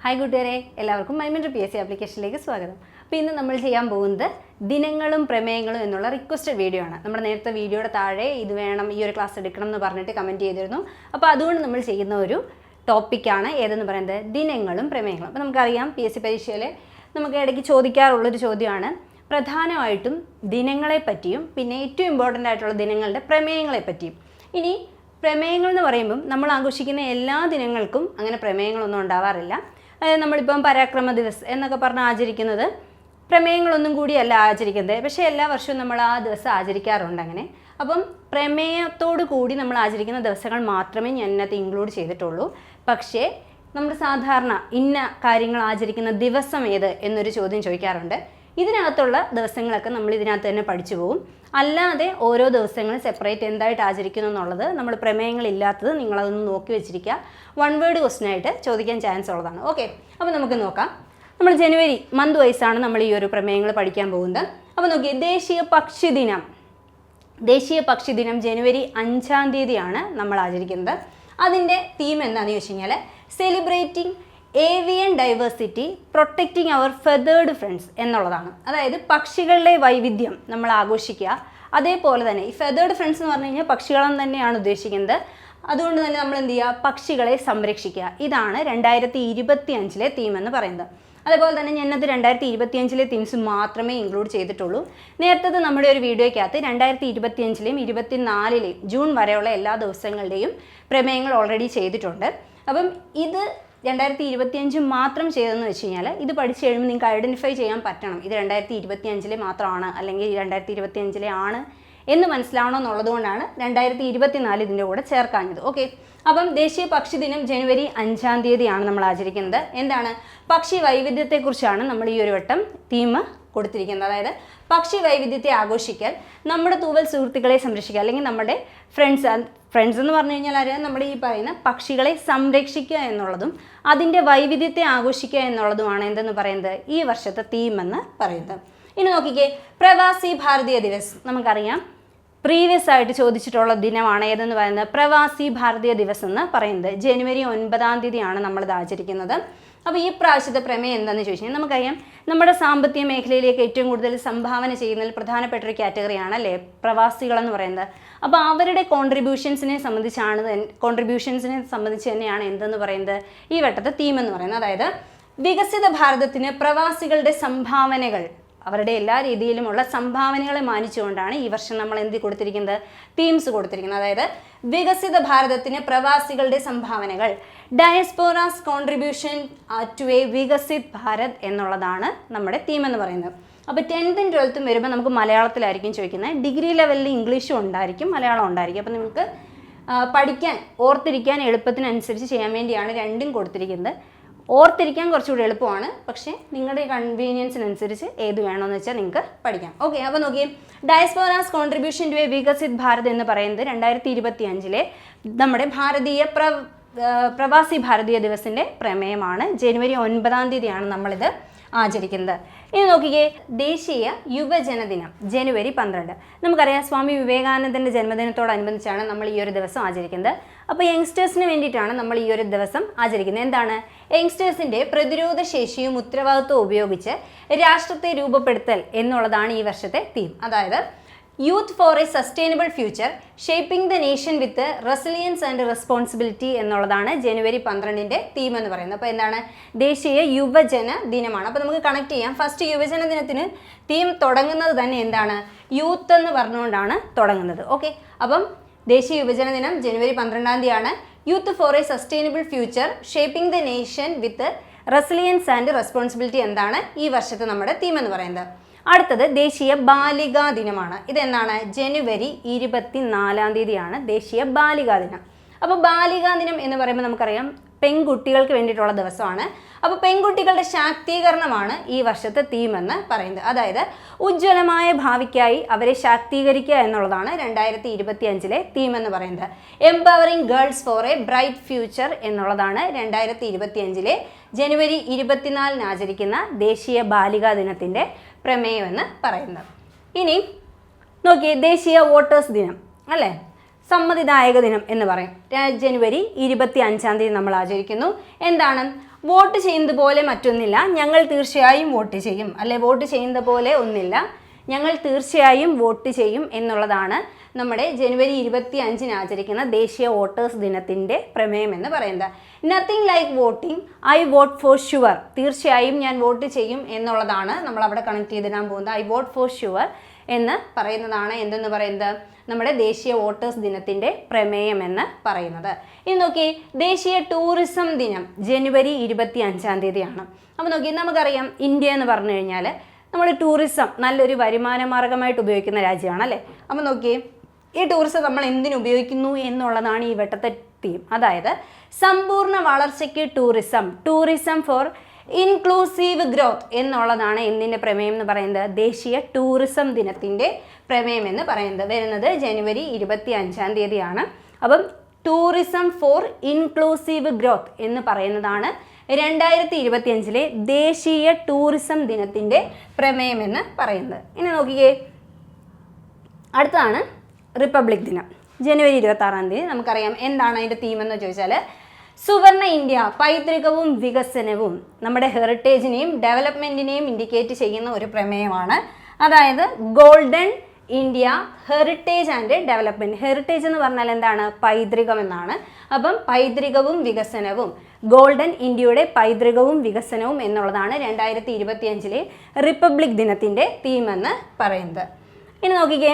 Hi കൂട്ടുകാരെ, എല്ലാവർക്കും മൈമെൻറ്റർ PSC ആപ്ലിക്കേഷനിലേക്ക് സ്വാഗതം. അപ്പോൾ ഇന്ന് നമ്മൾ ചെയ്യാൻ പോകുന്നത് ദിനങ്ങളും പ്രമേയങ്ങളും എന്നുള്ള റിക്വസ്റ്റഡ് വീഡിയോ ആണ്. നമ്മുടെ നേരത്തെ വീഡിയോയുടെ താഴെ ഇത് വേണം, ഈ ഒരു ക്ലാസ് എടുക്കണം എന്ന് പറഞ്ഞിട്ട് കമൻറ്റ് ചെയ്തിരുന്നു. അപ്പോൾ അതുകൊണ്ട് നമ്മൾ ചെയ്യുന്ന ഒരു ടോപ്പിക്കാണ് ഏതെന്ന് പറയുന്നത് ദിനങ്ങളും പ്രമേയങ്ങളും. അപ്പോൾ നമുക്കറിയാം PSC പരീക്ഷയിൽ നമുക്ക് ഇടയ്ക്ക് ചോദിക്കാറുള്ളൊരു ചോദ്യമാണ് പ്രധാനമായിട്ടും ദിനങ്ങളെ പറ്റിയും പിന്നെ ഏറ്റവും ഇമ്പോർട്ടൻ്റ് ആയിട്ടുള്ള ദിനങ്ങളുടെ പ്രമേയങ്ങളെ പറ്റിയും. ഇനി പ്രമേയങ്ങൾ എന്ന് പറയുമ്പം നമ്മൾ ആഘോഷിക്കുന്ന എല്ലാ ദിനങ്ങൾക്കും അങ്ങനെ പ്രമേയങ്ങളൊന്നും ഉണ്ടാവാറില്ല. അതായത് നമ്മളിപ്പം പരാക്രമ ദിവസ് എന്നൊക്കെ പറഞ്ഞ് ആചരിക്കുന്നത് പ്രമേയങ്ങളൊന്നും കൂടിയല്ല ആചരിക്കുന്നത്, പക്ഷേ എല്ലാ വർഷവും നമ്മൾ ആ ദിവസം ആചരിക്കാറുണ്ട്. അങ്ങനെ അപ്പം പ്രമേയത്തോടു കൂടി നമ്മൾ ആചരിക്കുന്ന ദിവസങ്ങൾ മാത്രമേ ഞാൻ ഇതിനകത്ത് ഇൻക്ലൂഡ് ചെയ്തിട്ടുള്ളൂ. പക്ഷേ നമ്മൾ സാധാരണ ഇന്ന കാര്യങ്ങൾ ആചരിക്കുന്ന ദിവസം ഏത് എന്നൊരു ചോദ്യം ചോദിക്കാറുണ്ട്. ഇതിനകത്തുള്ള ദിവസങ്ങളൊക്കെ നമ്മൾ ഇതിനകത്ത് തന്നെ പഠിച്ചു പോകും. അല്ലാതെ ഓരോ ദിവസങ്ങളും സെപ്പറേറ്റ് എന്തായിട്ട് ആചരിക്കുന്നു എന്നുള്ളത് നമ്മൾ പ്രമേയങ്ങളില്ലാത്തത് നിങ്ങളതൊന്ന് നോക്കി വെച്ചിരിക്കുക. വൺ വേർഡ് ക്വസ്റ്റ്യൻ ആയിട്ട് ചോദിക്കാൻ ചാൻസ് ഉള്ളതാണ്. ഓക്കെ, അപ്പോൾ നമുക്ക് നോക്കാം. നമ്മൾ ജനുവരി മന്ത് വൈസാണ് നമ്മൾ ഈ ഒരു പ്രമേയങ്ങൾ പഠിക്കാൻ പോകുന്നത്. അപ്പോൾ നോക്കി, ദേശീയ പക്ഷി ദിനം ജനുവരി 5-ാം തീയതിയാണ് നമ്മൾ ആചരിക്കുന്നത്. അതിൻ്റെ തീം എന്താണെന്ന് ചോദിച്ചു കഴിഞ്ഞാൽ സെലിബ്രേറ്റിംഗ് ഏവിയൻ ഡൈവേഴ്സിറ്റി പ്രൊട്ടക്റ്റിംഗ് അവർ ഫെതേർഡ് ഫ്രണ്ട്സ് എന്നുള്ളതാണ്. അതായത് പക്ഷികളുടെ വൈവിധ്യം നമ്മൾ ആഘോഷിക്കുക. അതേപോലെ തന്നെ ഈ ഫെതേർഡ് ഫ്രണ്ട്സ് എന്ന് പറഞ്ഞു കഴിഞ്ഞാൽ പക്ഷികളെന്ന് തന്നെയാണ് ഉദ്ദേശിക്കുന്നത്. അതുകൊണ്ട് തന്നെ നമ്മൾ എന്ത് ചെയ്യുക, പക്ഷികളെ സംരക്ഷിക്കുക. ഇതാണ് 2025 തീം എന്ന് പറയുന്നത്. അതേപോലെ തന്നെ ഞാനത് 2025 തീംസ് മാത്രമേ ഇൻക്ലൂഡ് ചെയ്തിട്ടുള്ളൂ. നേരത്തെ നമ്മുടെ ഒരു വീഡിയോയ്ക്കകത്ത് 2025 24 ജൂൺ വരെയുള്ള എല്ലാ ദിവസങ്ങളുടെയും പ്രമേയങ്ങൾ ഓൾറെഡി ചെയ്തിട്ടുണ്ട്. അപ്പം ഇത് 2025 മാത്രം ചെയ്തതെന്ന് വെച്ച് കഴിഞ്ഞാൽ ഇത് പഠിച്ചു കഴിയുമ്പോൾ നിങ്ങൾക്ക് ഐഡൻറ്റിഫൈ ചെയ്യാൻ പറ്റണം ഇത് 2025 മാത്രമാണ് അല്ലെങ്കിൽ 2025 ആണ് എന്ന് മനസ്സിലാവണമെന്നുള്ളത് കൊണ്ടാണ് 2024 ഇതിൻ്റെ കൂടെ ചേർക്കാഞ്ഞത്. ഓക്കെ, അപ്പം ദേശീയ പക്ഷി ദിനം ജനുവരി 5-ാം തീയതിയാണ് നമ്മൾ ആചരിക്കുന്നത്. എന്താണ്, പക്ഷി വൈവിധ്യത്തെക്കുറിച്ചാണ് നമ്മൾ ഈ ഒരു വട്ടം തീം കൊടുത്തിരിക്കുന്നത്. അതായത് പക്ഷി വൈവിധ്യത്തെ ആഘോഷിക്കൽ, നമ്മുടെ തൂവൽ സുഹൃത്തുക്കളെ സംരക്ഷിക്കുക, അല്ലെങ്കിൽ നമ്മുടെ ഫ്രണ്ട്സ് എന്ന് പറഞ്ഞു കഴിഞ്ഞാൽ അറിയാം, നമ്മുടെ ഈ പറയുന്ന പക്ഷികളെ സംരക്ഷിക്കുക എന്നുള്ളതും അതിൻ്റെ വൈവിധ്യത്തെ ആഘോഷിക്കുക എന്നുള്ളതുമാണ് എന്തെന്ന് പറയുന്നത് ഈ വർഷത്തെ തീം എന്ന് പറയുന്നത്. ഇനി നോക്കിക്കേ, പ്രവാസി ഭാരതീയ ദിവസ് നമുക്കറിയാം പ്രീവിയസ് ആയിട്ട് ചോദിച്ചിട്ടുള്ള ദിനമാണ് ഏതെന്ന് പറയുന്നത് പ്രവാസി ഭാരതീയ ദിവസ് എന്ന് പറയുന്നത്. ജനുവരി 9-ാം തീയതിയാണ് നമ്മളിത് ആചരിക്കുന്നത്. അപ്പോൾ ഈ പ്രാവശ്യത്തെ പ്രമേയം എന്താണെന്ന് ചോദിച്ചു കഴിഞ്ഞാൽ നമുക്കറിയാം നമ്മുടെ സാമ്പത്തിക മേഖലയിലേക്ക് ഏറ്റവും കൂടുതൽ സംഭാവന ചെയ്യുന്നതിൽ പ്രധാനപ്പെട്ട ഒരു കാറ്റഗറിയാണ് അല്ലേ പ്രവാസികളെന്ന് പറയുന്നത്. അപ്പോൾ അവരുടെ കോൺട്രിബ്യൂഷൻസിനെ സംബന്ധിച്ച് തന്നെയാണ് എന്തെന്ന് പറയുന്നത് ഈ വട്ടത്തെ തീം എന്ന് പറയുന്നത്. അതായത് വികസിത ഭാരതത്തിന് പ്രവാസികളുടെ സംഭാവനകൾ, അവരുടെ എല്ലാ രീതിയിലുമുള്ള സംഭാവനകളെ മാനിച്ചുകൊണ്ടാണ് ഈ വർഷം നമ്മൾ എന്ത് കൊടുത്തിരിക്കുന്നത് തീംസ് കൊടുത്തിരിക്കുന്നത്. അതായത് വികസിത ഭാരതത്തിന് പ്രവാസികളുടെ സംഭാവനകൾ, diaspora's contribution to a Viksit Bharat എന്നുള്ളതാണ് നമ്മുടെ തീം എന്ന് പറയുന്നത്. അപ്പോൾ 10th 12th വരുമ്പോൾ നമുക്ക് മലയാളത്തിലായിരിക്കും ചോദിക്കുന്നത്. ഡിഗ്രി ലെവലിൽ ഇംഗ്ലീഷും ഉണ്ടായിരിക്കും, മലയാളം ഉണ്ടായിരിക്കും. അപ്പോൾ നിങ്ങൾക്ക് പഠിക്കാൻ ഓർത്തിരിക്കാൻ എളുപ്പത്തിനനുസരിച്ച് ചെയ്യാൻ വേണ്ടിയാണ് രണ്ടും കൊടുത്തിരിക്കുന്നത്. ഓർത്തിരിക്കാൻ കുറച്ചുകൂടി എളുപ്പമാണ്, പക്ഷേ നിങ്ങളുടെ കൺവീനിയൻസിനനുസരിച്ച് ഏത് വേണമെന്ന് വെച്ചാൽ നിങ്ങൾക്ക് പഠിക്കാം. ഓക്കെ, അപ്പോൾ നോക്കിയേ, diaspora's contribution to a Viksit Bharat എന്ന് പറയുന്നത് 2025 നമ്മുടെ പ്രവാസി ഭാരതീയ ദിവസിൻ്റെ പ്രമേയമാണ്. ജനുവരി 9-ാം തീയതിയാണ് നമ്മളിത് ആചരിക്കുന്നത്. ഇനി നോക്കിക്കേ, ദേശീയ യുവജന ദിനം ജനുവരി 12. നമുക്കറിയാം സ്വാമി വിവേകാനന്ദൻ്റെ ജന്മദിനത്തോടനുബന്ധിച്ചാണ് നമ്മൾ ഈ ഒരു ദിവസം ആചരിക്കുന്നത്. അപ്പോൾ യങ്സ്റ്റേഴ്സിന് വേണ്ടിയിട്ടാണ് നമ്മൾ ഈ ഒരു ദിവസം ആചരിക്കുന്നത്. എന്താണ്, യങ്സ്റ്റേഴ്സിൻ്റെ പ്രതിരോധ ശേഷിയും ഉത്തരവാദിത്വവും ഉപയോഗിച്ച് രാഷ്ട്രത്തെ രൂപപ്പെടുത്തൽ എന്നുള്ളതാണ് ഈ വർഷത്തെ തീം. അതായത് youth for a sustainable future shaping the nation with resilience and responsibility എന്നുള്ളതാണ് ജനുവരി 12 തീം എന്ന് പറയുന്നത്. അപ്പോൾ എന്താണ്, ദേശീയ യുവജന ദിനമാണ്. അപ്പോൾ നമുക്ക് കണക്ട് ചെയ്യാം. ഫസ്റ്റ് യുവജന ദിനത്തിന് തീം തുടങ്ങുന്നത് തന്നെ എന്താണ്, യൂത്ത് എന്ന് പറഞ്ഞുകൊണ്ടാണ് തുടങ്ങുന്നത്. ഓക്കെ, അപ്പം ദേശീയ യുവജന ദിനം ജനുവരി 12-ാം തീയതിയാണ്. Youth for a sustainable future shaping the nation with resilience and responsibility എന്താണ് ഈ വർഷത്തെ നമ്മുടെ തീം എന്ന് പറയുന്നത്. അടുത്തത് ദേശീയ ബാലികാ ദിനമാണ്. ഇതെന്താണ്, ജനുവരി 24-ാം തീയതിയാണ് ദേശീയ ബാലികാ ദിനം. അപ്പോൾ ബാലികാ ദിനം എന്ന് പറയുമ്പോൾ നമുക്കറിയാം പെൺകുട്ടികൾക്ക് വേണ്ടിയിട്ടുള്ള ദിവസമാണ്. അപ്പോൾ പെൺകുട്ടികളുടെ ശാക്തീകരണമാണ് ഈ വർഷത്തെ തീം എന്ന് പറയുന്നത്. അതായത് ഉജ്ജ്വലമായ ഭാവിക്കായി അവരെ ശാക്തീകരിക്കുക എന്നുള്ളതാണ് 2025 തീം എന്ന് പറയുന്നത്. Empowering girls four A bright future എന്നുള്ളതാണ് 2025 ജനുവരി 24-ന് ആചരിക്കുന്ന ദേശീയ ബാലികാ ദിനത്തിൻ്റെ പ്രമേയം എന്ന് പറയുന്നത്. ഇനി നോക്കിയേ, ദേശീയ വോട്ടേഴ്സ് ദിനം അല്ലേ, സമ്മതിദായക ദിനം എന്ന് പറയും. ജനുവരി 25-ാം തീയതി നമ്മൾ ആചരിക്കുന്നു. എന്താണ്, വോട്ട് ചെയ്യുന്നത് പോലെ മറ്റൊന്നില്ല, ഞങ്ങൾ തീർച്ചയായും വോട്ട് ചെയ്യും, അല്ലെ വോട്ട് ചെയ്യുന്നത് പോലെ ഒന്നില്ല, ഞങ്ങൾ തീർച്ചയായും വോട്ട് ചെയ്യും എന്നുള്ളതാണ് നമ്മുടെ ജനുവരി 25 ആചരിക്കുന്ന ദേശീയ വോട്ടേഴ്സ് ദിനത്തിൻ്റെ പ്രമേയം എന്ന് പറയുന്നത്. Nothing like voting, I vote for sure, തീർച്ചയായും ഞാൻ വോട്ട് ചെയ്യും എന്നുള്ളതാണ് നമ്മൾ അവിടെ കണക്ട് ചെയ്തിടാൻ പോകുന്നത്. ഐ വോട്ട് ഫോർ ഷുവർ എന്ന് പറയുന്നതാണ് എന്തെന്ന് പറയുന്നത് നമ്മുടെ ദേശീയ വോട്ടേഴ്സ് ദിനത്തിൻ്റെ പ്രമേയം എന്ന് പറയുന്നത്. ഇനി നോക്കി, ദേശീയ ടൂറിസം ദിനം ജനുവരി 25 അപ്പോൾ നോക്കി, നമുക്കറിയാം ഇന്ത്യ എന്ന് പറഞ്ഞു കഴിഞ്ഞാൽ നമ്മൾ ടൂറിസം നല്ലൊരു വരുമാന മാർഗമായിട്ട് ഉപയോഗിക്കുന്ന രാജ്യമാണ് അല്ലേ. അപ്പോൾ നോക്കി, ഈ ടൂറിസം നമ്മൾ എന്തിനുപയോഗിക്കുന്നു എന്നുള്ളതാണ് ഈ വട്ടത്തെ തീം. അതായത് സമ്പൂർണ്ണ വളർച്ചയ്ക്ക് tourism, tourism for inclusive growth എന്നുള്ളതാണ് എന്തിൻ്റെ പ്രമേയം എന്ന് പറയുന്നത്, ദേശീയ ടൂറിസം ദിനത്തിൻ്റെ പ്രമേയം എന്ന് പറയുന്നത്. വരുന്നത് ജനുവരി 25 അപ്പം ടൂറിസം ഫോർ ഇൻക്ലൂസീവ് ഗ്രോത്ത് എന്ന് പറയുന്നതാണ് 2025 ദേശീയ ടൂറിസം ദിനത്തിൻ്റെ പ്രമേയം എന്ന് പറയുന്നത്. ഇനി നോക്കിക്കേ, അടുത്തതാണ് റിപ്പബ്ലിക് ദിനം ജനുവരി 26 നമുക്കറിയാം എന്താണ് അതിൻ്റെ തീം എന്ന് ചോദിച്ചാൽ, സുവർണ ഇന്ത്യ, പൈതൃകവും വികസനവും, നമ്മുടെ ഹെറിറ്റേജിനെയും ഡെവലപ്മെൻറ്റിനെയും ഇൻഡിക്കേറ്റ് ചെയ്യുന്ന ഒരു പ്രമേയമാണ്. അതായത് golden India heritage and development. Heritage എന്ന് പറഞ്ഞാൽ എന്താണ്, പൈതൃകം എന്നാണ്. അപ്പം പൈതൃകവും വികസനവും, ഗോൾഡൻ ഇന്ത്യയുടെ പൈതൃകവും വികസനവും എന്നുള്ളതാണ് 2025 റിപ്പബ്ലിക് ദിനത്തിൻ്റെ തീം എന്ന് പറയുന്നത്. ഇനി നോക്കിക്കേ,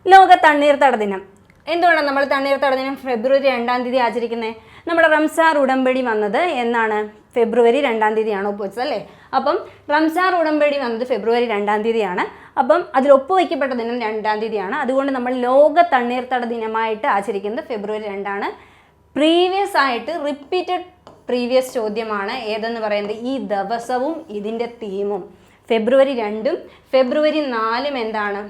ലോക തണ്ണീർത്തട ദിനം. എന്തുകൊണ്ടാണ് നമ്മൾ തണ്ണീർത്തട ദിനം ഫെബ്രുവരി 2 ആചരിക്കുന്നത്? നമ്മുടെ റംസാർ ഉടമ്പടി വന്നത് എന്നാണ്, ഫെബ്രുവരി 2 ഒപ്പുവെച്ചത് അല്ലേ. അപ്പം റംസാർ ഉടമ്പടി വന്നത് ഫെബ്രുവരി 2 അപ്പം അതിൽ ഒപ്പുവയ്ക്കപ്പെട്ട ദിനം 2 അതുകൊണ്ട് നമ്മൾ ലോക തണ്ണീർത്തട ദിനമായിട്ട് ആചരിക്കുന്നത് ഫെബ്രുവരി 2. പ്രീവിയസ് ആയിട്ട് റിപ്പീറ്റഡ് പ്രീവിയസ് ചോദ്യമാണ് ഏതെന്ന് പറയുന്നത്, ഈ ദിവസവും ഇതിൻ്റെ തീമും. ഫെബ്രുവരി 2 ഫെബ്രുവരി 4 എന്താണ്,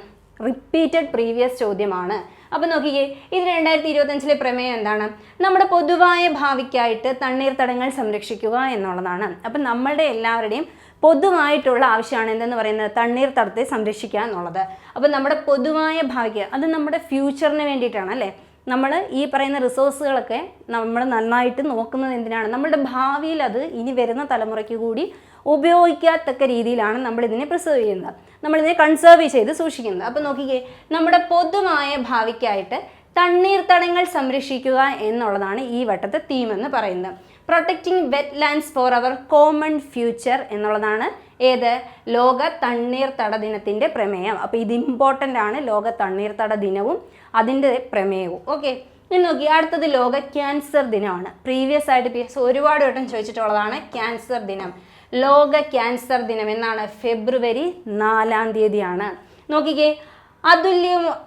റിപ്പീറ്റഡ് പ്രീവിയസ് ചോദ്യമാണ്. അപ്പോൾ നോക്കിക്കേ, ഇത് 2025 പ്രമേയം എന്താണ്, നമ്മുടെ പൊതുവായ ഭാവിക്കായിട്ട് തണ്ണീർത്തടങ്ങൾ സംരക്ഷിക്കുക എന്നുള്ളതാണ്. അപ്പം നമ്മളുടെ എല്ലാവരുടെയും പൊതുവായിട്ടുള്ള ആവശ്യമാണ് എന്തെന്ന് പറയുന്നത്, തണ്ണീർത്തടത്തെ സംരക്ഷിക്കുക എന്നുള്ളത്. അപ്പം നമ്മുടെ പൊതുവായ ഭാവിക്ക്, അത് നമ്മുടെ ഫ്യൂച്ചറിന് വേണ്ടിയിട്ടാണ് അല്ലേ. നമ്മൾ ഈ പറയുന്ന റിസോഴ്സുകളൊക്കെ നമ്മൾ നന്നായിട്ട് നോക്കുന്നത് എന്തിനാണ്, നമ്മുടെ ഭാവിയിൽ അത് ഇനി വരുന്ന തലമുറയ്ക്ക് കൂടി ഉപയോഗിക്കത്തക്ക രീതിയിലാണ് നമ്മളിതിനെ പ്രിസർവ് ചെയ്യുന്നത്, നമ്മളിതിനെ കൺസേർവ് ചെയ്ത് സൂക്ഷിക്കുന്നത്. അപ്പോൾ നോക്കിക്കേ, നമ്മുടെ പൊതുവായ ഭാവിക്കായിട്ട് തണ്ണീർത്തടങ്ങൾ സംരക്ഷിക്കുക എന്നുള്ളതാണ് ഈ വട്ടത്തെ തീം എന്ന് പറയുന്നത്. പ്രൊട്ടക്റ്റിംഗ് വെറ്റ് ലാൻഡ്സ് ഫോർ അവർ കോമൺ ഫ്യൂച്ചർ എന്നുള്ളതാണ് ഏത്, ലോക തണ്ണീർത്തട ദിനത്തിൻ്റെ പ്രമേയം. അപ്പോൾ ഇത് ഇമ്പോർട്ടൻ്റ് ആണ്, ലോക തണ്ണീർത്തട ദിനവും അതിൻ്റെ പ്രമേയവും. ഓക്കെ, ഇനി നോക്കി, അടുത്തത് ലോക ക്യാൻസർ ദിനമാണ്. പ്രീവിയസ് ആയിട്ട് PSC ഒരുപാട് വട്ടം ചോദിച്ചിട്ടുള്ളതാണ് ക്യാൻസർ ദിനം. ലോക ക്യാൻസർ ദിനം എന്നാണ്, ഫെബ്രുവരി 4 നോക്കിക്കേ,